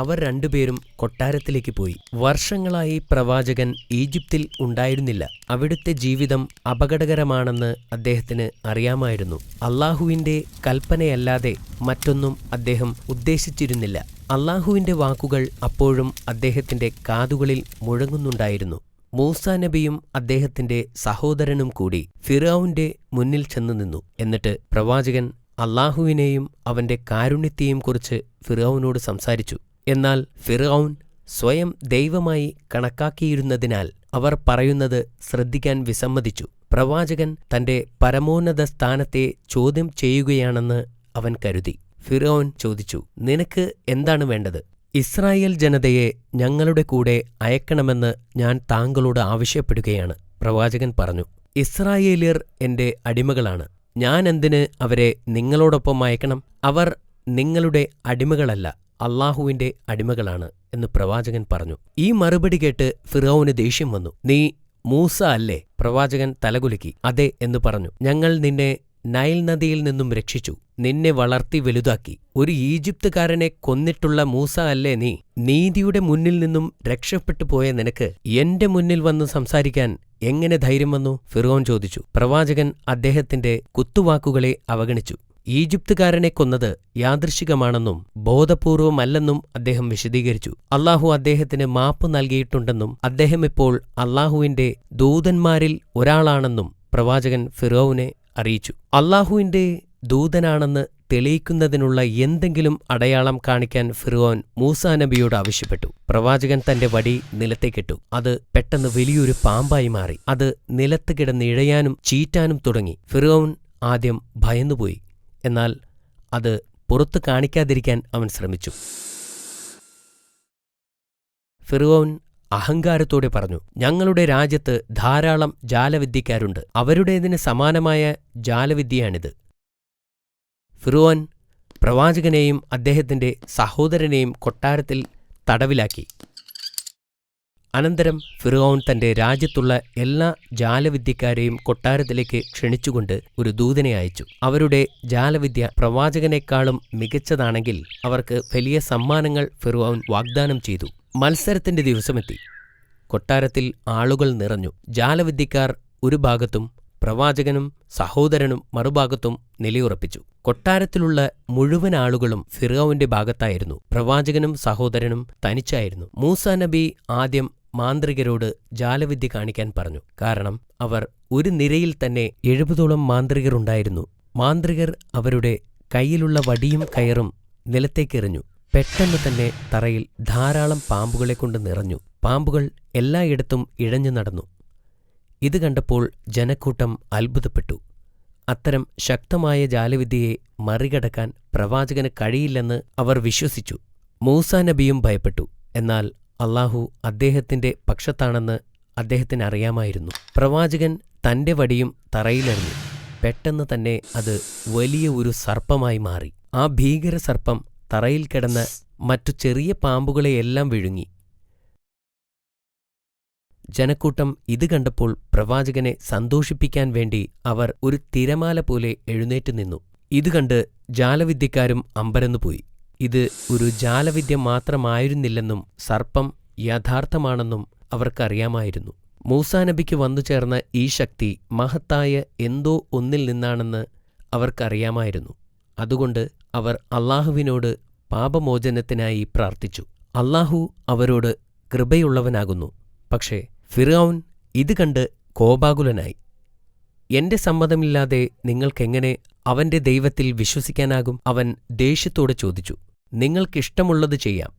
അവർ രണ്ടുപേരും കൊട്ടാരത്തിലേക്ക് പോയി. വർഷങ്ങളായി പ്രവാചകൻ ഈജിപ്തിൽ ഉണ്ടായിരുന്നില്ല. അവിടുത്തെ ജീവിതം അപകടകരമാണെന്ന് അദ്ദേഹത്തിന് അറിയാമായിരുന്നു. അള്ളാഹുവിൻ്റെ കൽപ്പനയല്ലാതെ മറ്റൊന്നും അദ്ദേഹം ഉദ്ദേശിച്ചിരുന്നില്ല. അള്ളാഹുവിൻ്റെ വാക്കുകൾ അപ്പോഴും അദ്ദേഹത്തിൻ്റെ കാതുകളിൽ മുഴങ്ങുന്നുണ്ടായിരുന്നു. മൂസാ നബിയും അദ്ദേഹത്തിൻ്റെ സഹോദരനും കൂടി ഫിർഔന്റെ മുന്നിൽ ചെന്നു നിന്നു. എന്നിട്ട് പ്രവാചകൻ അള്ളാഹുവിനെയും അവൻ്റെ കാരുണ്യത്തെയും കുറിച്ച് ഫിർഔനോട് സംസാരിച്ചു. എന്നാൽ ഫിർഔൻ സ്വയം ദൈവമായി കണക്കാക്കിയിരുന്നതിനാൽ അവർ പറയുന്നത് ശ്രദ്ധിക്കാൻ വിസമ്മതിച്ചു. പ്രവാചകൻ തൻ്റെ പരമോന്നത സ്ഥാനത്തെ ചോദ്യം ചെയ്യുകയാണെന്ന് അവൻ കരുതി. ഫിർഔൻ ചോദിച്ചു, നിനക്ക് എന്താണ് വേണ്ടത്? ഇസ്രായേൽ ജനതയെ ഞങ്ങളുടെ കൂടെ അയക്കണമെന്ന് ഞാൻ താങ്കളോട് ആവശ്യപ്പെടുകയാണ്. പ്രവാചകൻ പറഞ്ഞു, ഇസ്രായേലിയർ എൻ്റെ അടിമകളാണ്. ഞാൻ എന്തിന് അവരെ നിങ്ങളോടൊപ്പം അയക്കണം? അവർ നിങ്ങളുടെ അടിമകളല്ല, അള്ളാഹുവിൻ്റെ അടിമകളാണ് എന്ന് പ്രവാചകൻ പറഞ്ഞു. ഈ മറുപടി കേട്ട് ഫിർഔന് ദേഷ്യം വന്നു. നീ മൂസ അല്ലേ? പ്രവാചകൻ തലകുലുക്കി. അതെ എന്ന് പറഞ്ഞു. ഞങ്ങൾ നിന്നെ നൈൽ നദിയിൽ നിന്നും രക്ഷിച്ചു, നിന്നെ വളർത്തി വലുതാക്കി. ഒരു ഈജിപ്തുകാരനെ കൊന്നിട്ടുള്ള മൂസ അല്ലേ നീ? നീതിയുടെ മുന്നിൽ നിന്നും രക്ഷപ്പെട്ടു പോയ നിനക്ക് എന്റെ മുന്നിൽ വന്ന് സംസാരിക്കാൻ എങ്ങനെ ധൈര്യം വന്നു? ഫിർഔൻ ചോദിച്ചു. പ്രവാചകൻ അദ്ദേഹത്തിന്റെ കുത്തുവാക്കുകളെ അവഗണിച്ചു. ഈജിപ്തുകാരനെ കൊന്നത് യാദൃശ്ചികമാണെന്നും ബോധപൂർവമല്ലെന്നും അദ്ദേഹം വിശദീകരിച്ചു. അള്ളാഹു അദ്ദേഹത്തിന് മാപ്പ് നൽകിയിട്ടുണ്ടെന്നും അദ്ദേഹം ഇപ്പോൾ അള്ളാഹുവിന്റെ ദൂതന്മാരിൽ ഒരാളാണെന്നും പ്രവാചകൻ ഫിർഔനെ അറിയിച്ചു. അള്ളാഹുവിന്റെ ദൂതനാണെന്ന് തെളിയിക്കുന്നതിനുള്ള എന്തെങ്കിലും അടയാളം കാണിക്കാൻ ഫിർഔൻ മൂസാ നബിയോട് ആവശ്യപ്പെട്ടു. പ്രവാചകൻ തന്റെ വടി നിലത്തേക്കിട്ടു. അത് പെട്ടെന്ന് വലിയൊരു പാമ്പായി മാറി. അത് നിലത്ത് കിടന്ന് ഇഴയാനും ചീറ്റാനും തുടങ്ങി. ഫിർഔൻ ആദ്യം ഭയന്നുപോയി. എന്നാൽ അത് പുറത്തു കാണിക്കാതിരിക്കാൻ അവൻ ശ്രമിച്ചു. ഫിർഔൻ അഹങ്കാരത്തോടെ പറഞ്ഞു, ഞങ്ങളുടെ രാജ്യത്ത് ധാരാളം ജാലവിദ്യക്കാരുണ്ട്. അവരുടേതിന് സമാനമായ ജാലവിദ്യയാണിത്. ഫിർഔൻ പ്രവാചകനെയും അദ്ദേഹത്തിന്റെ സഹോദരനെയും കൊട്ടാരത്തിൽ തടവിലാക്കി. അനന്തരം ഫിർഔൻ തന്റെ രാജ്യത്തുള്ള എല്ലാ ജാലവിദ്യക്കാരെയും കൊട്ടാരത്തിലേക്ക് ക്ഷണിച്ചുകൊണ്ട് ഒരു ദൂതനെ അയച്ചു. അവരുടെ ജാലവിദ്യ പ്രവാചകനേക്കാളും മികച്ചതാണെങ്കിൽ അവർക്ക് വലിയ സമ്മാനങ്ങൾ ഫിർഔൻ വാഗ്ദാനം ചെയ്തു. മത്സരത്തിന്റെ ദിവസമെത്തി. കൊട്ടാരത്തിൽ ആളുകൾ നിറഞ്ഞു. ജാലവിദ്യക്കാർ ഒരു ഭാഗത്തും പ്രവാചകനും സഹോദരനും മറുഭാഗത്തും നിലയുറപ്പിച്ചു. കൊട്ടാരത്തിലുള്ള മുഴുവൻ ആളുകളും ഫിർഔന്റെ ഭാഗത്തായിരുന്നു. പ്രവാചകനും സഹോദരനും തനിച്ചായിരുന്നു. മൂസാ നബി ആദ്യം മാന്ത്രികരോട് ജാലവിദ്യ കാണിക്കാൻ പറഞ്ഞു. കാരണം അവർ ഒരു നിരയിൽ തന്നെ 70ഓളം മാന്ത്രികരുണ്ടായിരുന്നു. മാന്ത്രികർ അവരുടെ കയ്യിലുള്ള വടിയും കയറും നിലത്തേക്കെറിഞ്ഞു. പെട്ടെന്ന് തന്നെ തറയിൽ ധാരാളം പാമ്പുകളെക്കൊണ്ട് നിറഞ്ഞു. പാമ്പുകൾ എല്ലായിടത്തും ഇഴഞ്ഞു നടന്നു. ഇത് കണ്ടപ്പോൾ ജനക്കൂട്ടം അത്ഭുതപ്പെട്ടു. അത്തരം ശക്തമായ ജാലവിദ്യയെ മറികടക്കാൻ പ്രവാചകന് കഴിയില്ലെന്ന് അവർ വിശ്വസിച്ചു. മൂസാ നബിയും ഭയപ്പെട്ടു. എന്നാൽ അല്ലാഹു അദ്ദേഹത്തിന്റെ പക്ഷത്താണെന്ന് അദ്ദേഹത്തിന് അറിയാമായിരുന്നു. പ്രവാചകൻ തന്റെ വടിയും തറയിലെറിഞ്ഞു. പെട്ടെന്ന് തന്നെ അത് വലിയ ഒരു സർപ്പമായി മാറി. ആ ഭീകര സർപ്പം തറയിൽ കിടന്ന മറ്റു ചെറിയ പാമ്പുകളെയെല്ലാം വിഴുങ്ങി. ജനക്കൂട്ടം ഇത് കണ്ടപ്പോൾ പ്രവാചകനെ സന്തോഷിപ്പിക്കാൻ വേണ്ടി അവർ ഒരു തിരമാല പോലെ എഴുന്നേറ്റ് നിന്നു. ഇത് കണ്ട് ജാലവിദ്യക്കാരും അമ്പരന്നുപോയി. ഇത് ഒരു ജാലവിദ്യ മാത്രമായിരുന്നില്ലെന്നും സർപ്പം യഥാർത്ഥമാണെന്നും അവർക്കറിയാമായിരുന്നു. മൂസാ നബിക്ക് വന്നുചേർന്ന ഈ ശക്തി മഹത്തായ എന്തോ ഒന്നിൽ നിന്നാണെന്ന് അവർക്കറിയാമായിരുന്നു. അതുകൊണ്ട് അവർ അല്ലാഹുവിനോട് പാപമോചനത്തിനായി പ്രാർത്ഥിച്ചു. അല്ലാഹു അവരോട് കൃപയുള്ളവനാകുന്നു. പക്ഷേ ഫിർഔൻ ഇത് കണ്ട് കോപാകുലനായി. എന്റെ സമ്മതമില്ലാതെ നിങ്ങൾക്കെങ്ങനെ അവന്റെ ദൈവത്തിൽ വിശ്വസിക്കാനാകും? അവൻ ദേഷ്യത്തോടെ ചോദിച്ചു, നിങ്ങൾക്കിഷ്ടമുള്ളത് ചെയ്യാം.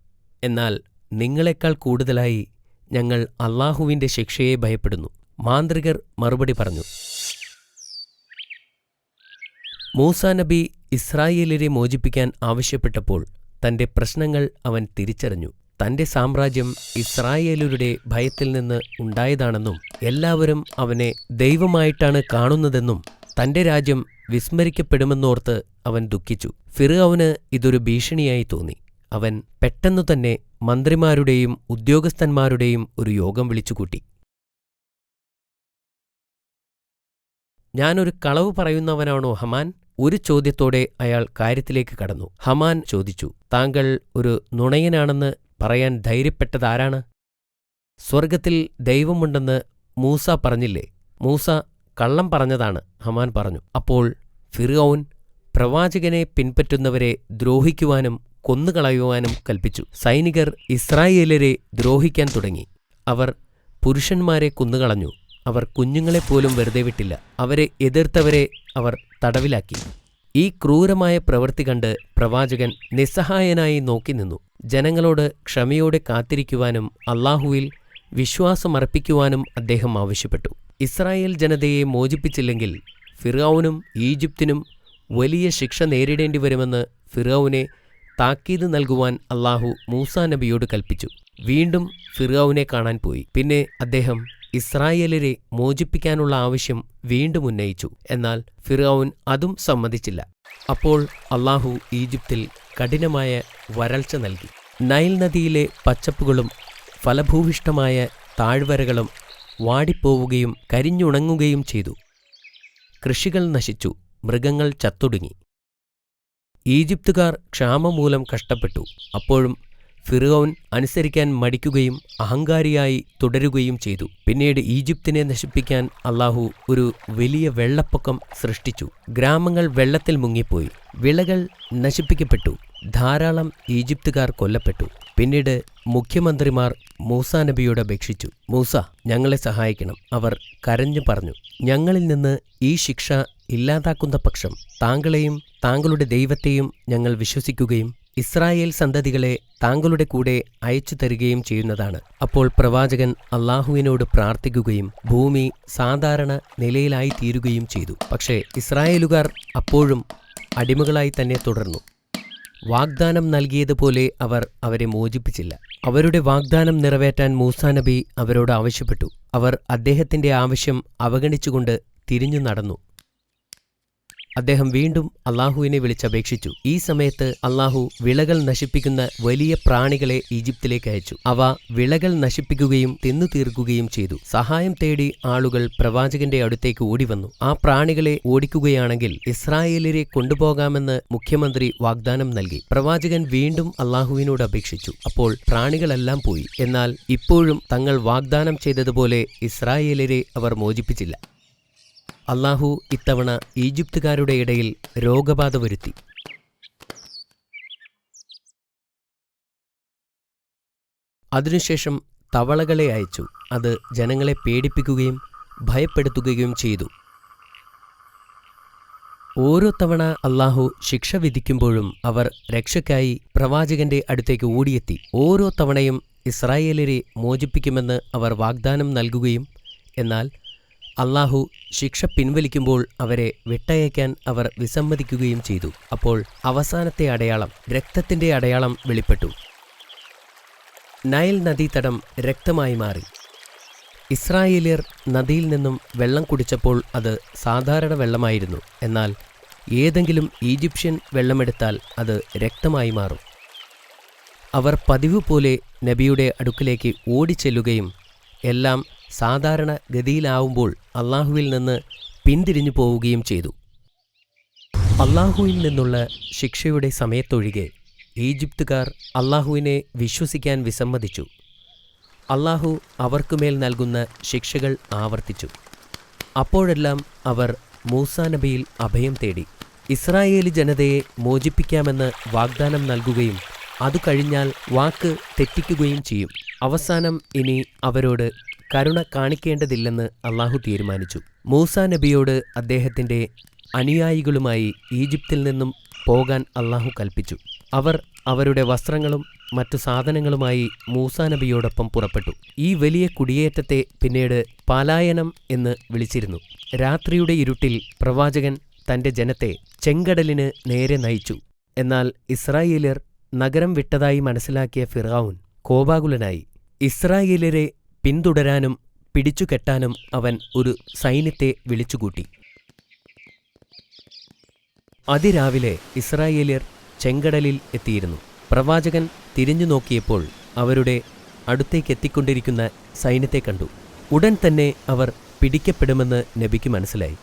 എന്നാൽ നിങ്ങളെക്കാൾ കൂടുതലായി ഞങ്ങൾ അല്ലാഹുവിന്റെ ശിക്ഷയെ ഭയപ്പെടുന്നു. മാന്ത്രികർ മറുപടി പറഞ്ഞു. മൂസാ നബി ഇസ്രായേലിനെ മോചിപ്പിക്കാൻ ആവശ്യപ്പെട്ടപ്പോൾ തന്റെ പ്രശ്നങ്ങൾ അവൻ തിരിച്ചറിഞ്ഞു. തന്റെ സാമ്രാജ്യം ഇസ്രായേലരുടെ ഭയത്തിൽ നിന്ന് ഉണ്ടായതാണെന്നും എല്ലാവരും അവനെ ദൈവമായിട്ടാണ് കാണുന്നതെന്നും തന്റെ രാജ്യം വിസ്മരിക്കപ്പെടുമെന്നോർത്ത് അവൻ ദുഃഖിച്ചു. ഫിർഔന് ഇതൊരു ഭീഷണിയായി തോന്നി. അവൻ പെട്ടെന്നുതന്നെ മന്ത്രിമാരുടെയും ഉദ്യോഗസ്ഥന്മാരുടെയും ഒരു യോഗം വിളിച്ചുകൂട്ടി. ഞാനൊരു കളവ് പറയുന്നവനാണോ ഹമാൻ? ഒരു ചോദ്യത്തോടെ അയാൾ കാര്യത്തിലേക്ക് കടന്നു. ഹമാൻ ചോദിച്ചു, താങ്കൾ ഒരു നുണയനാണെന്ന് പറയാൻ ധൈര്യപ്പെട്ടതാരാണ്? സ്വർഗത്തിൽ ദൈവമുണ്ടെന്ന് മൂസ പറഞ്ഞില്ലേ? മൂസ കള്ളം പറഞ്ഞതാണ്, ഹമാൻ പറഞ്ഞു. അപ്പോൾ ഫിർഔൻ പ്രവാചകനെ പിൻപറ്റുന്നവരെ ദ്രോഹിക്കുവാനും കൊന്നുകളയുവാനും കൽപ്പിച്ചു. സൈനികർ ഇസ്രായേലരെ ദ്രോഹിക്കാൻ തുടങ്ങി. അവർ പുരുഷന്മാരെ കൊന്നുകളഞ്ഞു. അവർ കുഞ്ഞുങ്ങളെപ്പോലും വെറുതെ വിട്ടില്ല. അവരെ എതിർത്തവരെ അവർ തടവിലാക്കി. ഈ ക്രൂരമായ പ്രവൃത്തി കണ്ട് പ്രവാചകൻ നിസ്സഹായനായി നോക്കി നിന്നു. ജനങ്ങളോട് ക്ഷമയോടെ കാത്തിരിക്കുവാനും അല്ലാഹുവിൽ വിശ്വാസമർപ്പിക്കുവാനും അദ്ദേഹം ആവശ്യപ്പെട്ടു. ഇസ്രായേൽ ജനതയെ മോചിപ്പിച്ചില്ലെങ്കിൽ ഫിർഔനും ഈജിപ്തിനും വലിയ ശിക്ഷ നേരിടേണ്ടി വരുമെന്ന് ഫിർഔനെ താക്കീത് നൽകുവാൻ അല്ലാഹു മൂസാ നബിയോട് കൽപ്പിച്ചു. വീണ്ടും ഫിർഔനെ കാണാൻ പോയി. പിന്നെ അദ്ദേഹം ഇസ്രായേലരെ മോചിപ്പിക്കാനുള്ള ആവശ്യം വീണ്ടും ഉന്നയിച്ചു. എന്നാൽ ഫിർഔൻ അതും സമ്മതിച്ചില്ല. അപ്പോൾ അല്ലാഹു ഈജിപ്തിൽ കഠിനമായ വരൾച്ച നൽകി. നൈൽ നദിയിലെ പച്ചപ്പുകളും ഫലഭൂവിഷ്ടമായ താഴ്വരകളും വാടിപ്പോവുകയും കരിഞ്ഞുണങ്ങുകയും ചെയ്തു. കൃഷികൾ നശിച്ചു. മൃഗങ്ങൾ ചത്തൊടുങ്ങി. ഈജിപ്തുകാർ ക്ഷാമം മൂലം കഷ്ടപ്പെട്ടു. അപ്പോഴും ഫിർഔൻ അനുസരിക്കാൻ മടിക്കുകയും അഹങ്കാരിയായി തുടരുകയും ചെയ്തു. പിന്നീട് ഈജിപ്തിനെ നശിപ്പിക്കാൻ അല്ലാഹു ഒരു വലിയ വെള്ളപ്പൊക്കം സൃഷ്ടിച്ചു. ഗ്രാമങ്ങൾ വെള്ളത്തിൽ മുങ്ങിപ്പോയി. വിളകൾ നശിപ്പിക്കപ്പെട്ടു. ധാരാളം ഈജിപ്തുകാർ കൊല്ലപ്പെട്ടു. പിന്നീട് മുഖ്യമന്ത്രിമാർ മൂസാ നബിയോട് അപേക്ഷിച്ചു, മൂസ, ഞങ്ങളെ സഹായിക്കണം. അവർ കരഞ്ഞു പറഞ്ഞു, ഞങ്ങളിൽ നിന്ന് ഈ ശിക്ഷ ഇല്ലാതാക്കുന്ന പക്ഷം താങ്കളെയും താങ്കളുടെ ദൈവത്തെയും ഞങ്ങൾ വിശ്വസിക്കുകയും ഇസ്രായേൽ സന്തതികളെ താങ്കളുടെ കൂടെ അയച്ചു തരികയും ചെയ്യുന്നതാണ്. അപ്പോൾ പ്രവാചകൻ അല്ലാഹുവിനോട് പ്രാർത്ഥിക്കുകയും ഭൂമി സാധാരണ നിലയിലായിത്തീരുകയും ചെയ്തു. പക്ഷേ ഇസ്രായേലുകാർ അപ്പോഴും അടിമകളായി തന്നെ തുടർന്നു. വാഗ്ദാനം നൽകിയതുപോലെ അവർ അവരെ മോചിപ്പിച്ചില്ല. അവരുടെ വാഗ്ദാനം നിറവേറ്റാൻ മൂസാ നബി അവരോട് ആവശ്യപ്പെട്ടു. അവർ അദ്ദേഹത്തിന്റെ ആവശ്യം അവഗണിച്ചുകൊണ്ട് തിരിഞ്ഞു നടന്നു. അദ്ദേഹം വീണ്ടും അല്ലാഹുവിനെ വിളിച്ചപേക്ഷിച്ചു. ഈ സമയത്ത് അല്ലാഹു വിളകൾ നശിപ്പിക്കുന്ന വലിയ പ്രാണികളെ ഈജിപ്തിലേക്ക് അയച്ചു. അവ വിളകൾ നശിപ്പിക്കുകയും തിന്നു തീർക്കുകയും ചെയ്തു. സഹായം തേടി ആളുകൾ പ്രവാചകന്റെ അടുത്തേക്ക് ഓടിവന്നു. ആ പ്രാണികളെ ഓടിക്കുകയാണെങ്കിൽ ഇസ്രായേലരെ കൊണ്ടുപോകാമെന്ന് മുഖ്യമന്ത്രി വാഗ്ദാനം നൽകി. പ്രവാചകൻ വീണ്ടും അല്ലാഹുവിനോട് അപേക്ഷിച്ചു. അപ്പോൾ പ്രാണികളെല്ലാം പോയി. എന്നാൽ ഇപ്പോഴും തങ്ങൾ വാഗ്ദാനം ചെയ്തതുപോലെ ഇസ്രായേലരെ അവർ മോചിപ്പിച്ചില്ല. അല്ലാഹു ഇത്തവണ ഈജിപ്തുകാരുടെ ഇടയിൽ രോഗബാധ വരുത്തി. അതിനുശേഷം തവളകളെ അയച്ചു. അത് ജനങ്ങളെ പേടിപ്പിക്കുകയും ഭയപ്പെടുത്തുകയും ചെയ്തു. ഓരോ തവണ അല്ലാഹു ശിക്ഷ വിധിക്കുമ്പോഴും അവർ രക്ഷയ്ക്കായി പ്രവാചകന്റെ അടുത്തേക്ക് ഓടിയെത്തി. ഓരോ തവണയും ഇസ്രായേലരെ മോചിപ്പിക്കുമെന്ന് അവർ വാഗ്ദാനം നൽകുകയും എന്നാൽ അള്ളാഹു ശിക്ഷ പിൻവലിക്കുമ്പോൾ അവരെ വിട്ടയക്കാൻ അവർ വിസമ്മതിക്കുകയും ചെയ്തു. അപ്പോൾ അവസാനത്തെ അടയാളം, രക്തത്തിൻ്റെ അടയാളം വെളിപ്പെട്ടു. നൈൽ നദീതടം രക്തമായി മാറി. ഇസ്രായേലിയർ നദിയിൽ നിന്നും വെള്ളം കുടിച്ചപ്പോൾ അത് സാധാരണ വെള്ളമായിരുന്നു. എന്നാൽ ഏതെങ്കിലും ഈജിപ്ഷ്യൻ വെള്ളമെടുത്താൽ അത് രക്തമായി മാറും. അവർ പതിവ് പോലെ നബിയുടെ അടുക്കിലേക്ക് ഓടിച്ചെല്ലുകയും എല്ലാം സാധാരണ ഗതിയിലാവുമ്പോൾ അള്ളാഹുവിൽ നിന്ന് പിന്തിരിഞ്ഞു പോവുകയും ചെയ്തു. അള്ളാഹുവിൽ നിന്നുള്ള ശിക്ഷയുടെ സമയത്തൊഴികെ ഈജിപ്തുകാർ അള്ളാഹുവിനെ വിശ്വസിക്കാൻ വിസമ്മതിച്ചു. അള്ളാഹു അവർക്കുമേൽ നൽകുന്ന ശിക്ഷകൾ ആവർത്തിച്ചു. അപ്പോഴെല്ലാം അവർ മൂസാ നബിയിൽ അഭയം തേടി. ഇസ്രായേലി ജനതയെ മോചിപ്പിക്കാമെന്ന് വാഗ്ദാനം നൽകുകയും അതു കഴിഞ്ഞാൽ വാക്ക് തെറ്റിക്കുകയും ചെയ്യും. അവസാനം ഇനി അവരോട് കരുണ കാണിക്കേണ്ടതില്ലെന്ന് അള്ളാഹു തീരുമാനിച്ചു. മൂസാ നബിയോട് അദ്ദേഹത്തിൻ്റെ അനുയായികളുമായി ഈജിപ്തിൽ നിന്നും പോകാൻ അള്ളാഹു കൽപ്പിച്ചു. അവർ അവരുടെ വസ്ത്രങ്ങളും മറ്റു സാധനങ്ങളുമായി മൂസാ നബിയോടൊപ്പം പുറപ്പെട്ടു. ഈ വലിയ കുടിയേറ്റത്തെ പിന്നീട് പലായനം എന്ന് വിളിച്ചിരുന്നു. രാത്രിയുടെ ഇരുട്ടിൽ പ്രവാചകൻ തൻ്റെ ജനത്തെ ചെങ്കടലിന് നേരെ നയിച്ചു. എന്നാൽ ഇസ്രായേലിയർ നഗരം വിട്ടതായി മനസ്സിലാക്കിയ ഫിർഔൻ കോപാകുലനായി. ഇസ്രായേലിയരെ പിന്തുടരാനും പിടിച്ചുകെട്ടാനും അവൻ ഒരു സൈന്യത്തെ വിളിച്ചുകൂട്ടി. അതിരാവിലെ ഇസ്രായേലിയർ ചെങ്കടലിൽ എത്തിയിരുന്നു. പ്രവാചകൻ തിരിഞ്ഞു നോക്കിയപ്പോൾ അവരുടെ അടുത്തേക്കെത്തിക്കൊണ്ടിരിക്കുന്ന സൈന്യത്തെ കണ്ടു. ഉടൻ തന്നെ അവർ പിടിക്കപ്പെടുമെന്ന് നബിക്ക് മനസ്സിലായി.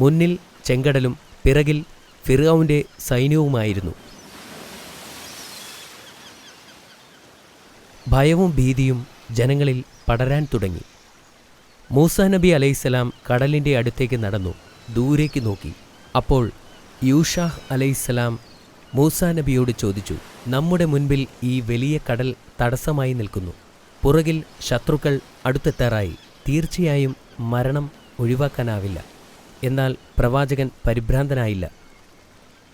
മുന്നിൽ ചെങ്കടലും പിറകിൽ ഫിർഔന്റെ സൈന്യവുമായിരുന്നു. ഭയവും ഭീതിയും ജനങ്ങളിൽ പടരാൻ തുടങ്ങി. മൂസാ നബി അലൈഹിസ്സലാം കടലിൻ്റെ അടുത്തേക്ക് നടന്നു ദൂരേക്ക് നോക്കി. അപ്പോൾ യൂഷാഹ് അലൈഹിസ്സലാം മൂസാ നബിയോട് ചോദിച്ചു, നമ്മുടെ മുൻപിൽ ഈ വലിയ കടൽ തടസ്സമായി നിൽക്കുന്നു. പുറകിൽ ശത്രുക്കൾ അടുത്തെത്താറായി. തീർച്ചയായും മരണം ഒഴിവാക്കാനാവില്ല. എന്നാൽ പ്രവാചകൻ പരിഭ്രാന്തനായില്ല.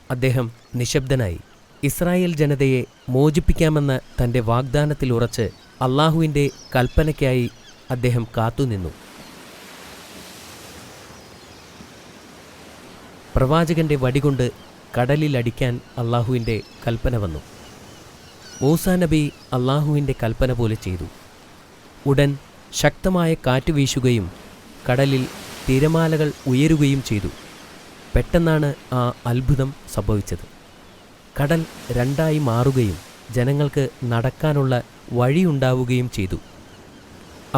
അദ്ദേഹം നിശബ്ദനായി. ഇസ്രായേൽ ജനതയെ മോചിപ്പിക്കാമെന്ന തൻ്റെ വാഗ്ദാനത്തിൽ ഉറച്ച് അള്ളാഹുവിൻ്റെ കൽപ്പനയ്ക്കായി അദ്ദേഹം കാത്തുനിന്നു. പ്രവാചകന്റെ വടികൊണ്ട് കടലിലടിക്കാൻ അള്ളാഹുവിൻ്റെ കൽപ്പന വന്നു. മൂസാ നബി അള്ളാഹുവിൻ്റെ കൽപ്പന പോലെ ചെയ്തു. ഉടൻ ശക്തമായ കാറ്റ് വീശുകയും കടലിൽ തിരമാലകൾ ഉയരുകയും ചെയ്തു. പെട്ടെന്നാണ് ആ അത്ഭുതം സംഭവിച്ചത്. കടൽ രണ്ടായി മാറുകയും ജനങ്ങൾക്ക് നടക്കാനുള്ള വഴിയുണ്ടാവുകയും ചെയ്തു.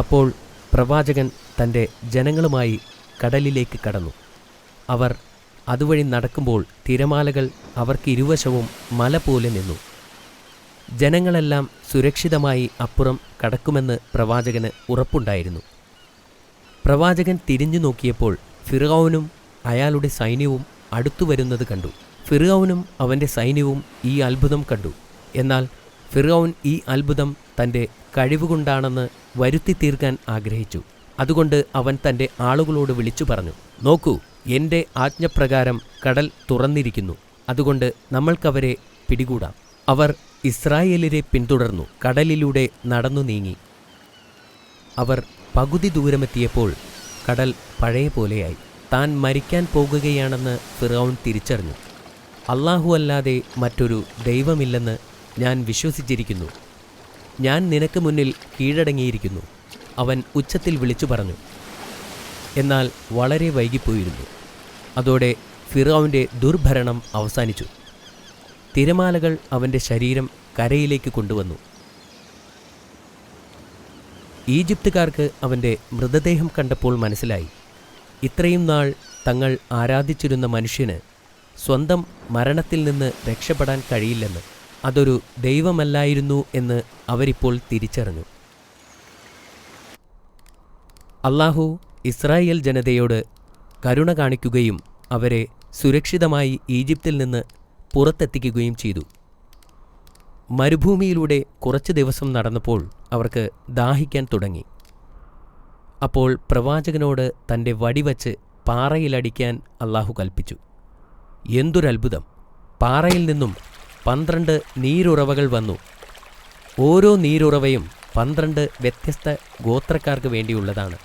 അപ്പോൾ പ്രവാചകൻ തൻ്റെ ജനങ്ങളുമായി കടലിലേക്ക് കടന്നു. അവർ അതുവഴി നടക്കുമ്പോൾ തിരമാലകൾ അവർക്ക് ഇരുവശവും മല പോലെ നിന്നു. ജനങ്ങളെല്ലാം സുരക്ഷിതമായി അപ്പുറം കടക്കുമെന്ന് പ്രവാചകന് ഉറപ്പുണ്ടായിരുന്നു. പ്രവാചകൻ തിരിഞ്ഞു നോക്കിയപ്പോൾ ഫിർഔനും അയാളുടെ സൈന്യവും അടുത്തുവരുന്നത് കണ്ടു. ഫിർഔനും അവൻ്റെ സൈന്യവും ഈ അത്ഭുതം കണ്ടു. എന്നാൽ ഫിർഔൻ ഈ അത്ഭുതം തൻ്റെ കഴിവുകൊണ്ടാണെന്ന് വരുത്തി തീർക്കാൻ ആഗ്രഹിച്ചു. അതുകൊണ്ട് അവൻ തൻ്റെ ആളുകളോട് വിളിച്ചു പറഞ്ഞു, നോക്കൂ, എൻ്റെ ആജ്ഞപ്രകാരം കടൽ തുറന്നിരിക്കുന്നു. അതുകൊണ്ട് നമ്മൾക്കവരെ പിടികൂടാം. അവർ ഇസ്രായേലിനെ പിന്തുടർന്നു കടലിലൂടെ നടന്നു നീങ്ങി. അവർ പകുതി ദൂരമെത്തിയപ്പോൾ കടൽ പഴയ പോലെയായി. താൻ മരിക്കാൻ പോകുകയാണെന്ന് ഫിർഔൻ തിരിച്ചറിഞ്ഞു. അല്ലാഹു അല്ലാതെ മറ്റൊരു ദൈവമില്ലെന്ന് ഞാൻ വിശ്വസിച്ചിരിക്കുന്നു. ഞാൻ നിനക്ക് മുന്നിൽ കീഴടങ്ങിയിരിക്കുന്നു, അവൻ ഉച്ചത്തിൽ വിളിച്ചു പറഞ്ഞു. എന്നാൽ വളരെ വൈകിപ്പോയിരുന്നു. അതോടെ ഫിർഔന്റെ ദുർഭരണം അവസാനിച്ചു. തിരമാലകൾ അവൻ്റെ ശരീരം കരയിലേക്ക് കൊണ്ടുവന്നു. ഈജിപ്തുകാർക്ക് അവൻ്റെ മൃതദേഹം കണ്ടപ്പോൾ മനസ്സിലായി, ഇത്രയും നാൾ തങ്ങൾ ആരാധിച്ചിരുന്ന മനുഷ്യന് സ്വന്തം മരണത്തിൽ നിന്ന് രക്ഷപ്പെടാൻ കഴിയില്ലെന്ന്, അതൊരു ദൈവമല്ലായിരുന്നു എന്ന് അവരിപ്പോൾ തിരിച്ചറിഞ്ഞു. അല്ലാഹു ഇസ്രായേൽ ജനതയോട് കരുണ കാണിക്കുകയും അവരെ സുരക്ഷിതമായി ഈജിപ്തിൽ നിന്ന് പുറത്തെത്തിക്കുകയും ചെയ്തു. മരുഭൂമിയിലൂടെ കുറച്ച് ദിവസം നടന്നപ്പോൾ അവർക്ക് ദാഹിക്കാൻ തുടങ്ങി. അപ്പോൾ പ്രവാചകനോട് തൻ്റെ വടിവച്ച് പാറയിലടിക്കാൻ അല്ലാഹു കൽപ്പിച്ചു. എന്തൊരത്ഭുതം! പാറയിൽ നിന്നും 12 നീരുറവകൾ വന്നു. ഓരോ നീരുറവയും 12 വ്യത്യസ്ത ഗോത്രക്കാർക്ക് വേണ്ടിയുള്ളതാണ്.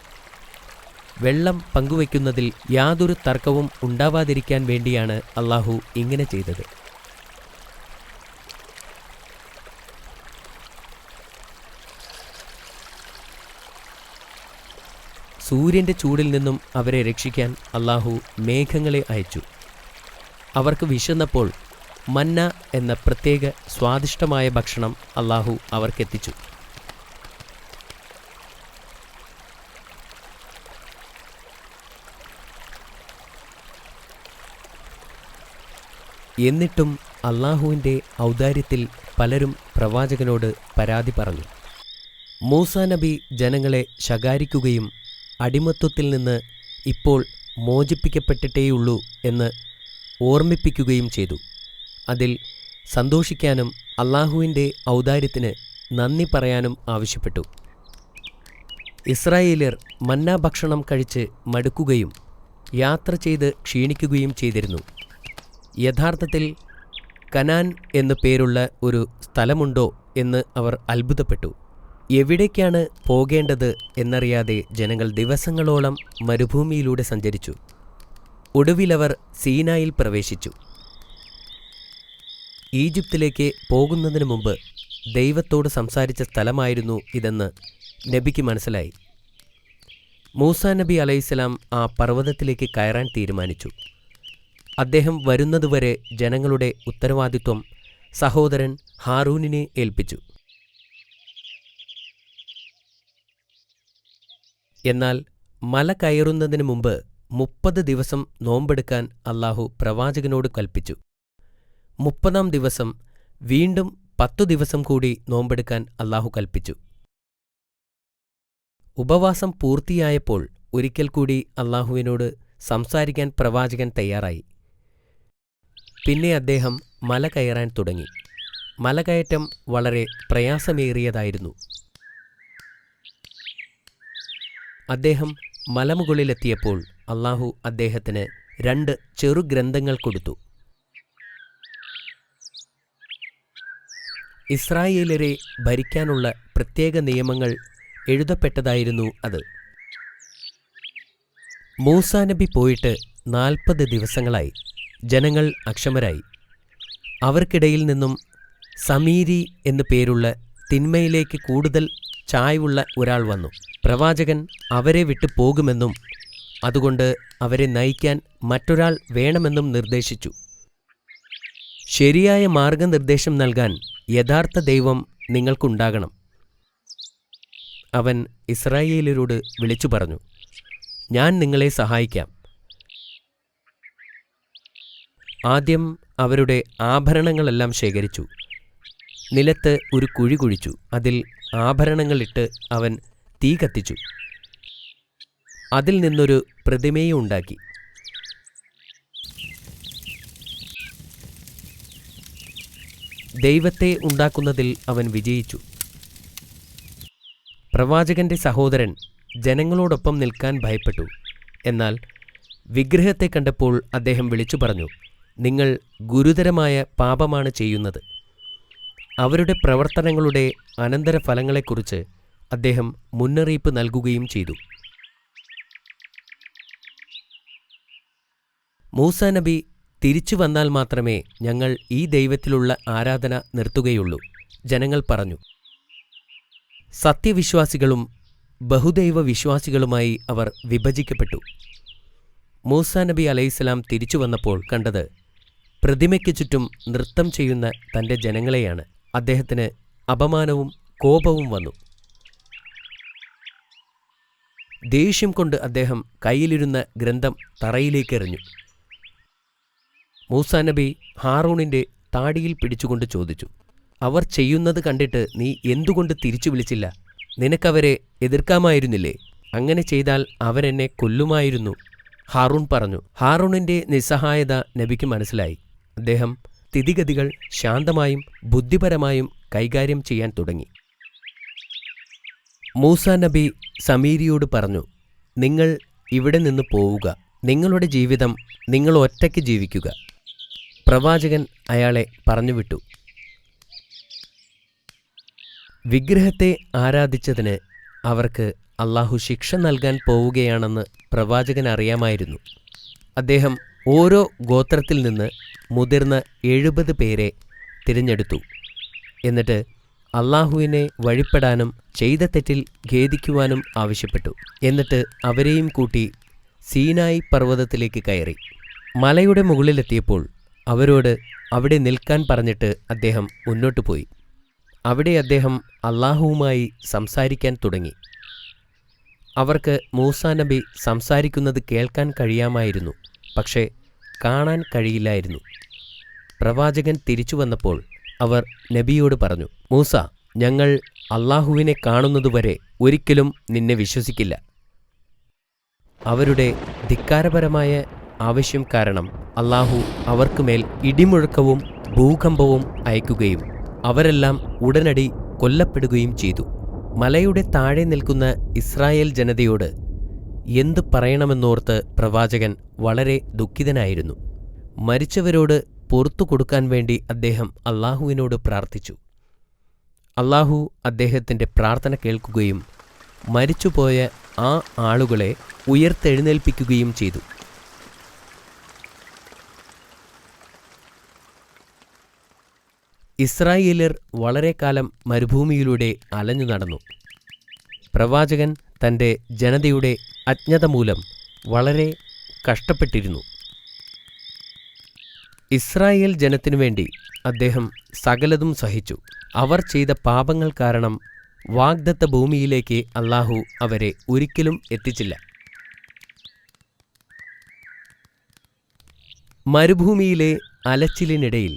വെള്ളം പങ്കുവയ്ക്കുന്നതിൽ യാതൊരു തർക്കവും ഉണ്ടാവാതിരിക്കാൻ വേണ്ടിയാണ് അള്ളാഹു ഇങ്ങനെ ചെയ്തത്. സൂര്യന്റെ ചൂടിൽ നിന്നും അവരെ രക്ഷിക്കാൻ അള്ളാഹു മേഘങ്ങളെ അയച്ചു. അവർക്ക് വിശന്നപ്പോൾ മന്ന എന്ന പ്രത്യേക സ്വാദിഷ്ടമായ ഭക്ഷണം അള്ളാഹു അവർക്കെത്തിച്ചു. എന്നിട്ടും അള്ളാഹുവിൻ്റെ ഔദാര്യത്തിൽ പലരും പ്രവാചകനോട് പരാതി പറഞ്ഞു. മൂസാ നബി ജനങ്ങളെ ശകാരിക്കുകയും അടിമത്വത്തിൽ നിന്ന് ഇപ്പോൾ മോചിപ്പിക്കപ്പെട്ടിട്ടേയുള്ളൂ എന്ന് ഓർമ്മിപ്പിക്കുകയും ചെയ്തു. അതിൽ സന്തോഷിക്കാനും അള്ളാഹുവിൻ്റെ ഔദാര്യത്തിന് നന്ദി പറയാനും ആവശ്യപ്പെട്ടു. ഇസ്രായേല്യർ മന്ന ഭക്ഷണം കഴിച്ച് മടുക്കുകയും യാത്ര ചെയ്ത് ക്ഷീണിക്കുകയും ചെയ്തിരുന്നു. യഥാർത്ഥത്തിൽ കനാൻ എന്നു പേരുള്ള ഒരു സ്ഥലമുണ്ടോ എന്ന് അവർ അത്ഭുതപ്പെട്ടു. എവിടേക്കാണ് പോകേണ്ടത് എന്നറിയാതെ ജനങ്ങൾ ദിവസങ്ങളോളം മരുഭൂമിയിലൂടെ സഞ്ചരിച്ചു. ഒടുവിലവർ സീനായിൽ പ്രവേശിച്ചു. ഈജിപ്തിലേക്ക് പോകുന്നതിന് മുമ്പ് ദൈവത്തോട് സംസാരിച്ച സ്ഥലമായിരുന്നു ഇതെന്ന് നബിക്ക് മനസ്സിലായി. മൂസാ നബി അലൈഹിസ്സലാം ആ പർവ്വതത്തിലേക്ക് കയറാൻ തീരുമാനിച്ചു. അദ്ദേഹം വരുന്നതുവരെ ജനങ്ങളുടെ ഉത്തരവാദിത്വം സഹോദരൻ ഹാറൂനിനെ ഏൽപ്പിച്ചു. എന്നാൽ മല കയറുന്നതിന് മുമ്പ് 30 ദിവസം നോമ്പെടുക്കാൻ അള്ളാഹു പ്രവാചകനോട് കൽപ്പിച്ചു. 30-ാം ദിവസം വീണ്ടും 10 ദിവസം കൂടി നോമ്പെടുക്കാൻ അള്ളാഹു കൽപ്പിച്ചു. ഉപവാസം പൂർത്തിയായപ്പോൾ ഒരിക്കൽ കൂടി അള്ളാഹുവിനോട് സംസാരിക്കാൻ പ്രവാചകൻ തയ്യാറായി. പിന്നെ അദ്ദേഹം മല കയറാൻ തുടങ്ങി. മലകയറ്റം വളരെ പ്രയാസമേറിയതായിരുന്നു. അദ്ദേഹം മലമുകളിലെത്തിയപ്പോൾ അള്ളാഹു അദ്ദേഹത്തിന് 2 ചെറുഗ്രന്ഥങ്ങൾ കൊടുത്തു. ഇസ്രായേലരെ ഭരിക്കാനുള്ള പ്രത്യേക നിയമങ്ങൾ എഴുതപ്പെട്ടതായിരുന്നു അത്. മൂസാ നബി പോയിട്ട് 40 ദിവസങ്ങളായി. ജനങ്ങൾ അക്ഷമരായി. അവർക്കിടയിൽ നിന്നും സമീരി എന്നു പേരുള്ള തിന്മയിലേക്ക് കൂടുതൽ ചായ്വുള്ള ഒരാൾ വന്നു. പ്രവാചകൻ അവരെ വിട്ടു പോകുമെന്നും അതുകൊണ്ട് അവരെ നയിക്കാൻ മറ്റൊരാൾ വേണമെന്നും നിർദ്ദേശിച്ചു. ശരിയായ മാർഗനിർദ്ദേശം നൽകാൻ യഥാർത്ഥ ദൈവം നിങ്ങൾക്കുണ്ടാകണം. അവൻ ഇസ്രായേല്യരോട് വിളിച്ചു പറഞ്ഞു, ഞാൻ നിങ്ങളെ സഹായിക്കാം. ആദ്യം അവരുടെ ആഭരണങ്ങളെല്ലാം ശേഖരിച്ചു. നിലത്ത് ഒരു കുഴി കുഴിച്ചു. അതിൽ ആഭരണങ്ങളിട്ട് അവൻ തീ കത്തിച്ചു. അതിൽ നിന്നൊരു പ്രതിമയെ ഉണ്ടാക്കി. ദൈവത്തെ ഉണ്ടാക്കുന്നതിൽ അവൻ വിജയിച്ചു. പ്രവാചകന്റെ സഹോദരൻ ജനങ്ങളോടൊപ്പം നിൽക്കാൻ ഭയപ്പെട്ടു. എന്നാൽ വിഗ്രഹത്തെ കണ്ടപ്പോൾ അദ്ദേഹം വിളിച്ചു പറഞ്ഞു, നിങ്ങൾ ഗുരുതരമായ പാപമാണ് ചെയ്യുന്നത്. അവരുടെ പ്രവർത്തനങ്ങളുടെ അനന്തരഫലങ്ങളെക്കുറിച്ച് അദ്ദേഹം മുന്നറിയിപ്പ് നൽകുകയും ചെയ്തു. മൂസാ നബി തിരിച്ചു വന്നാൽ മാത്രമേ ഞങ്ങൾ ഈ ദൈവത്തിലുള്ള ആരാധന നിർത്തുകയുള്ളൂ. ജനങ്ങൾ പറഞ്ഞു. സത്യവിശ്വാസികളും ബഹുദൈവ വിശ്വാസികളുമായി അവർ വിഭജിക്കപ്പെട്ടു. മൂസാ നബി അലൈഹിസ്സലാം തിരിച്ചു വന്നപ്പോൾ കണ്ടത് പ്രതിമയ്ക്ക് ചുറ്റും നൃത്തം ചെയ്യുന്ന തൻ്റെ ജനങ്ങളെയാണ്. അദ്ദേഹത്തിന് അപമാനവും കോപവും വന്നു. ദേഷ്യം കൊണ്ട് അദ്ദേഹം കയ്യിലിരുന്ന ഗ്രന്ഥം തറയിലേക്കെറിഞ്ഞു. മൂസാ നബി ഹാറൂണിൻ്റെ താടിയിൽ പിടിച്ചുകൊണ്ട് ചോദിച്ചു, അവർ ചെയ്യുന്നത് കണ്ടിട്ട് നീ എന്തുകൊണ്ട് തിരിച്ചു വിളിച്ചില്ല? നിനക്കവരെ എതിർക്കാമായിരുന്നില്ലേ? അങ്ങനെ ചെയ്താൽ അവരെന്നെ കൊല്ലുമായിരുന്നു. ഹാറൂൺ പറഞ്ഞു. ഹാറൂണിൻ്റെ നിസ്സഹായത നബിക്ക് മനസ്സിലായി. അദ്ദേഹം സ്ഥിതിഗതികൾ ശാന്തമായും ബുദ്ധിപരമായും കൈകാര്യം ചെയ്യാൻ തുടങ്ങി. മൂസാ നബി സമീരിയോട് പറഞ്ഞു, നിങ്ങൾ ഇവിടെ നിന്ന് പോവുക. നിങ്ങളുടെ ജീവിതം നിങ്ങൾ ഒറ്റയ്ക്ക് ജീവിക്കുക. പ്രവാചകൻ അയാളെ പറഞ്ഞുവിട്ടു. വിഗ്രഹത്തെ ആരാധിച്ചതിന് അവർക്ക് അള്ളാഹു ശിക്ഷ നൽകാൻ പോവുകയാണെന്ന് പ്രവാചകൻ അറിയാമായിരുന്നു. അദ്ദേഹം ഓരോ ഗോത്രത്തിൽ നിന്ന് മുതിർന്ന 70 പേരെ തിരഞ്ഞെടുത്തു. എന്നിട്ട് അള്ളാഹുവിനെ വഴിപ്പെടാനും ചെയ്ത തെറ്റിൽ ഖേദിക്കുവാനും ആവശ്യപ്പെട്ടു. എന്നിട്ട് അവരെയും കൂട്ടി സീനായി പർവ്വതത്തിലേക്ക് കയറി. മലയുടെ മുകളിലെത്തിയപ്പോൾ അവരോട് അവിടെ നിൽക്കാൻ പറഞ്ഞിട്ട് അദ്ദേഹം മുന്നോട്ടു പോയി. അവിടെ അദ്ദേഹം അള്ളാഹുവുമായി സംസാരിക്കാൻ തുടങ്ങി. അവർക്ക് മൂസാ നബി സംസാരിക്കുന്നത് കേൾക്കാൻ കഴിയാമായിരുന്നു, പക്ഷേ കാണാൻ കഴിയില്ലായിരുന്നു. പ്രവാചകൻ തിരിച്ചു വന്നപ്പോൾ അവർ നബിയോട് പറഞ്ഞു, മൂസ, ഞങ്ങൾ അള്ളാഹുവിനെ കാണുന്നതുവരെ ഒരിക്കലും നിന്നെ വിശ്വസിക്കില്ല. അവരുടെ ധിക്കാരപരമായ ആവശ്യം കാരണം അള്ളാഹു അവർക്കുമേൽ ഇടിമുഴക്കവും ഭൂകമ്പവും അയക്കുകയും അവരെല്ലാം ഉടനടി കൊല്ലപ്പെടുകയും ചെയ്തു. മലയുടെ താഴെ നിൽക്കുന്ന ഇസ്രായേൽ ജനതയോട് എന്തു പറയണമെന്നോർത്ത് പ്രവാചകൻ വളരെ ദുഃഖിതനായിരുന്നു. മരിച്ചവരോട് പുറത്തു കൊടുക്കാൻ വേണ്ടി അദ്ദേഹം അള്ളാഹുവിനോട് പ്രാർത്ഥിച്ചു. അള്ളാഹു അദ്ദേഹത്തിൻ്റെ പ്രാർത്ഥന കേൾക്കുകയും മരിച്ചുപോയ ആ ആളുകളെ ഉയർത്തെഴുന്നേൽപ്പിക്കുകയും ചെയ്തു. ഇസ്രായേല്യർ വളരെ കാലം മരുഭൂമിയിലൂടെ അലഞ്ഞു നടന്നു. പ്രവാചകൻ തൻ്റെ ജനതയുടെ അജ്ഞത മൂലം വളരെ കഷ്ടപ്പെട്ടിരുന്നു. ഇസ്രായേൽ ജനത്തിനു വേണ്ടി അദ്ദേഹം സകലതും സഹിച്ചു. അവർ ചെയ്ത പാപങ്ങൾ കാരണം വാഗ്ദത്ത ഭൂമിയിലേക്ക് അള്ളാഹു അവരെ ഒരിക്കലും എത്തിച്ചില്ല. മരുഭൂമിയിലെ അലച്ചിലിനിടയിൽ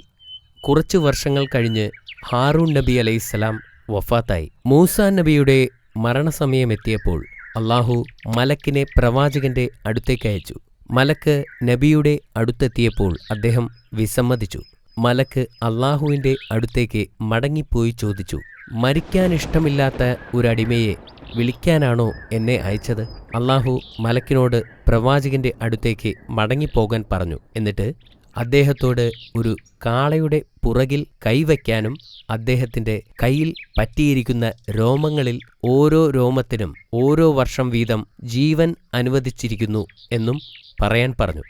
കുറച്ചു വർഷങ്ങൾ കഴിഞ്ഞ് ഹാറൂൺ നബി അലൈഹിസ്സലാം വഫാത്തായി. മൂസാ നബിയുടെ മരണസമയമെത്തിയപ്പോൾ അള്ളാഹു മലക്കിനെ പ്രവാചകന്റെ അടുത്തേക്കയച്ചു. മലക്ക് നബിയുടെ അടുത്തെത്തിയപ്പോൾ അദ്ദേഹം വിസമ്മതിച്ചു. മലക്ക് അള്ളാഹുവിൻ്റെ അടുത്തേക്ക് മടങ്ങിപ്പോയി ചോദിച്ചു, മരിക്കാനിഷ്ടമില്ലാത്ത ഒരടിമയെ വിളിക്കാനാണോ എന്നെ അയച്ചത്? അള്ളാഹു മലക്കിനോട് പ്രവാചകന്റെ അടുത്തേക്ക് മടങ്ങിപ്പോകാൻ പറഞ്ഞു. എന്നിട്ട് അദ്ദേഹത്തോട് ഒരു കാളയുടെ പുറകിൽ കൈവയ്ക്കാനും അദ്ദേഹത്തിൻ്റെ കയ്യിൽ പറ്റിയിരിക്കുന്ന രോമങ്ങളിൽ ഓരോ രോമത്തിനും ഓരോ വർഷം വീതം ജീവൻ അനുവദിച്ചിരിക്കുന്നു എന്നും പറയാൻ പറഞ്ഞു.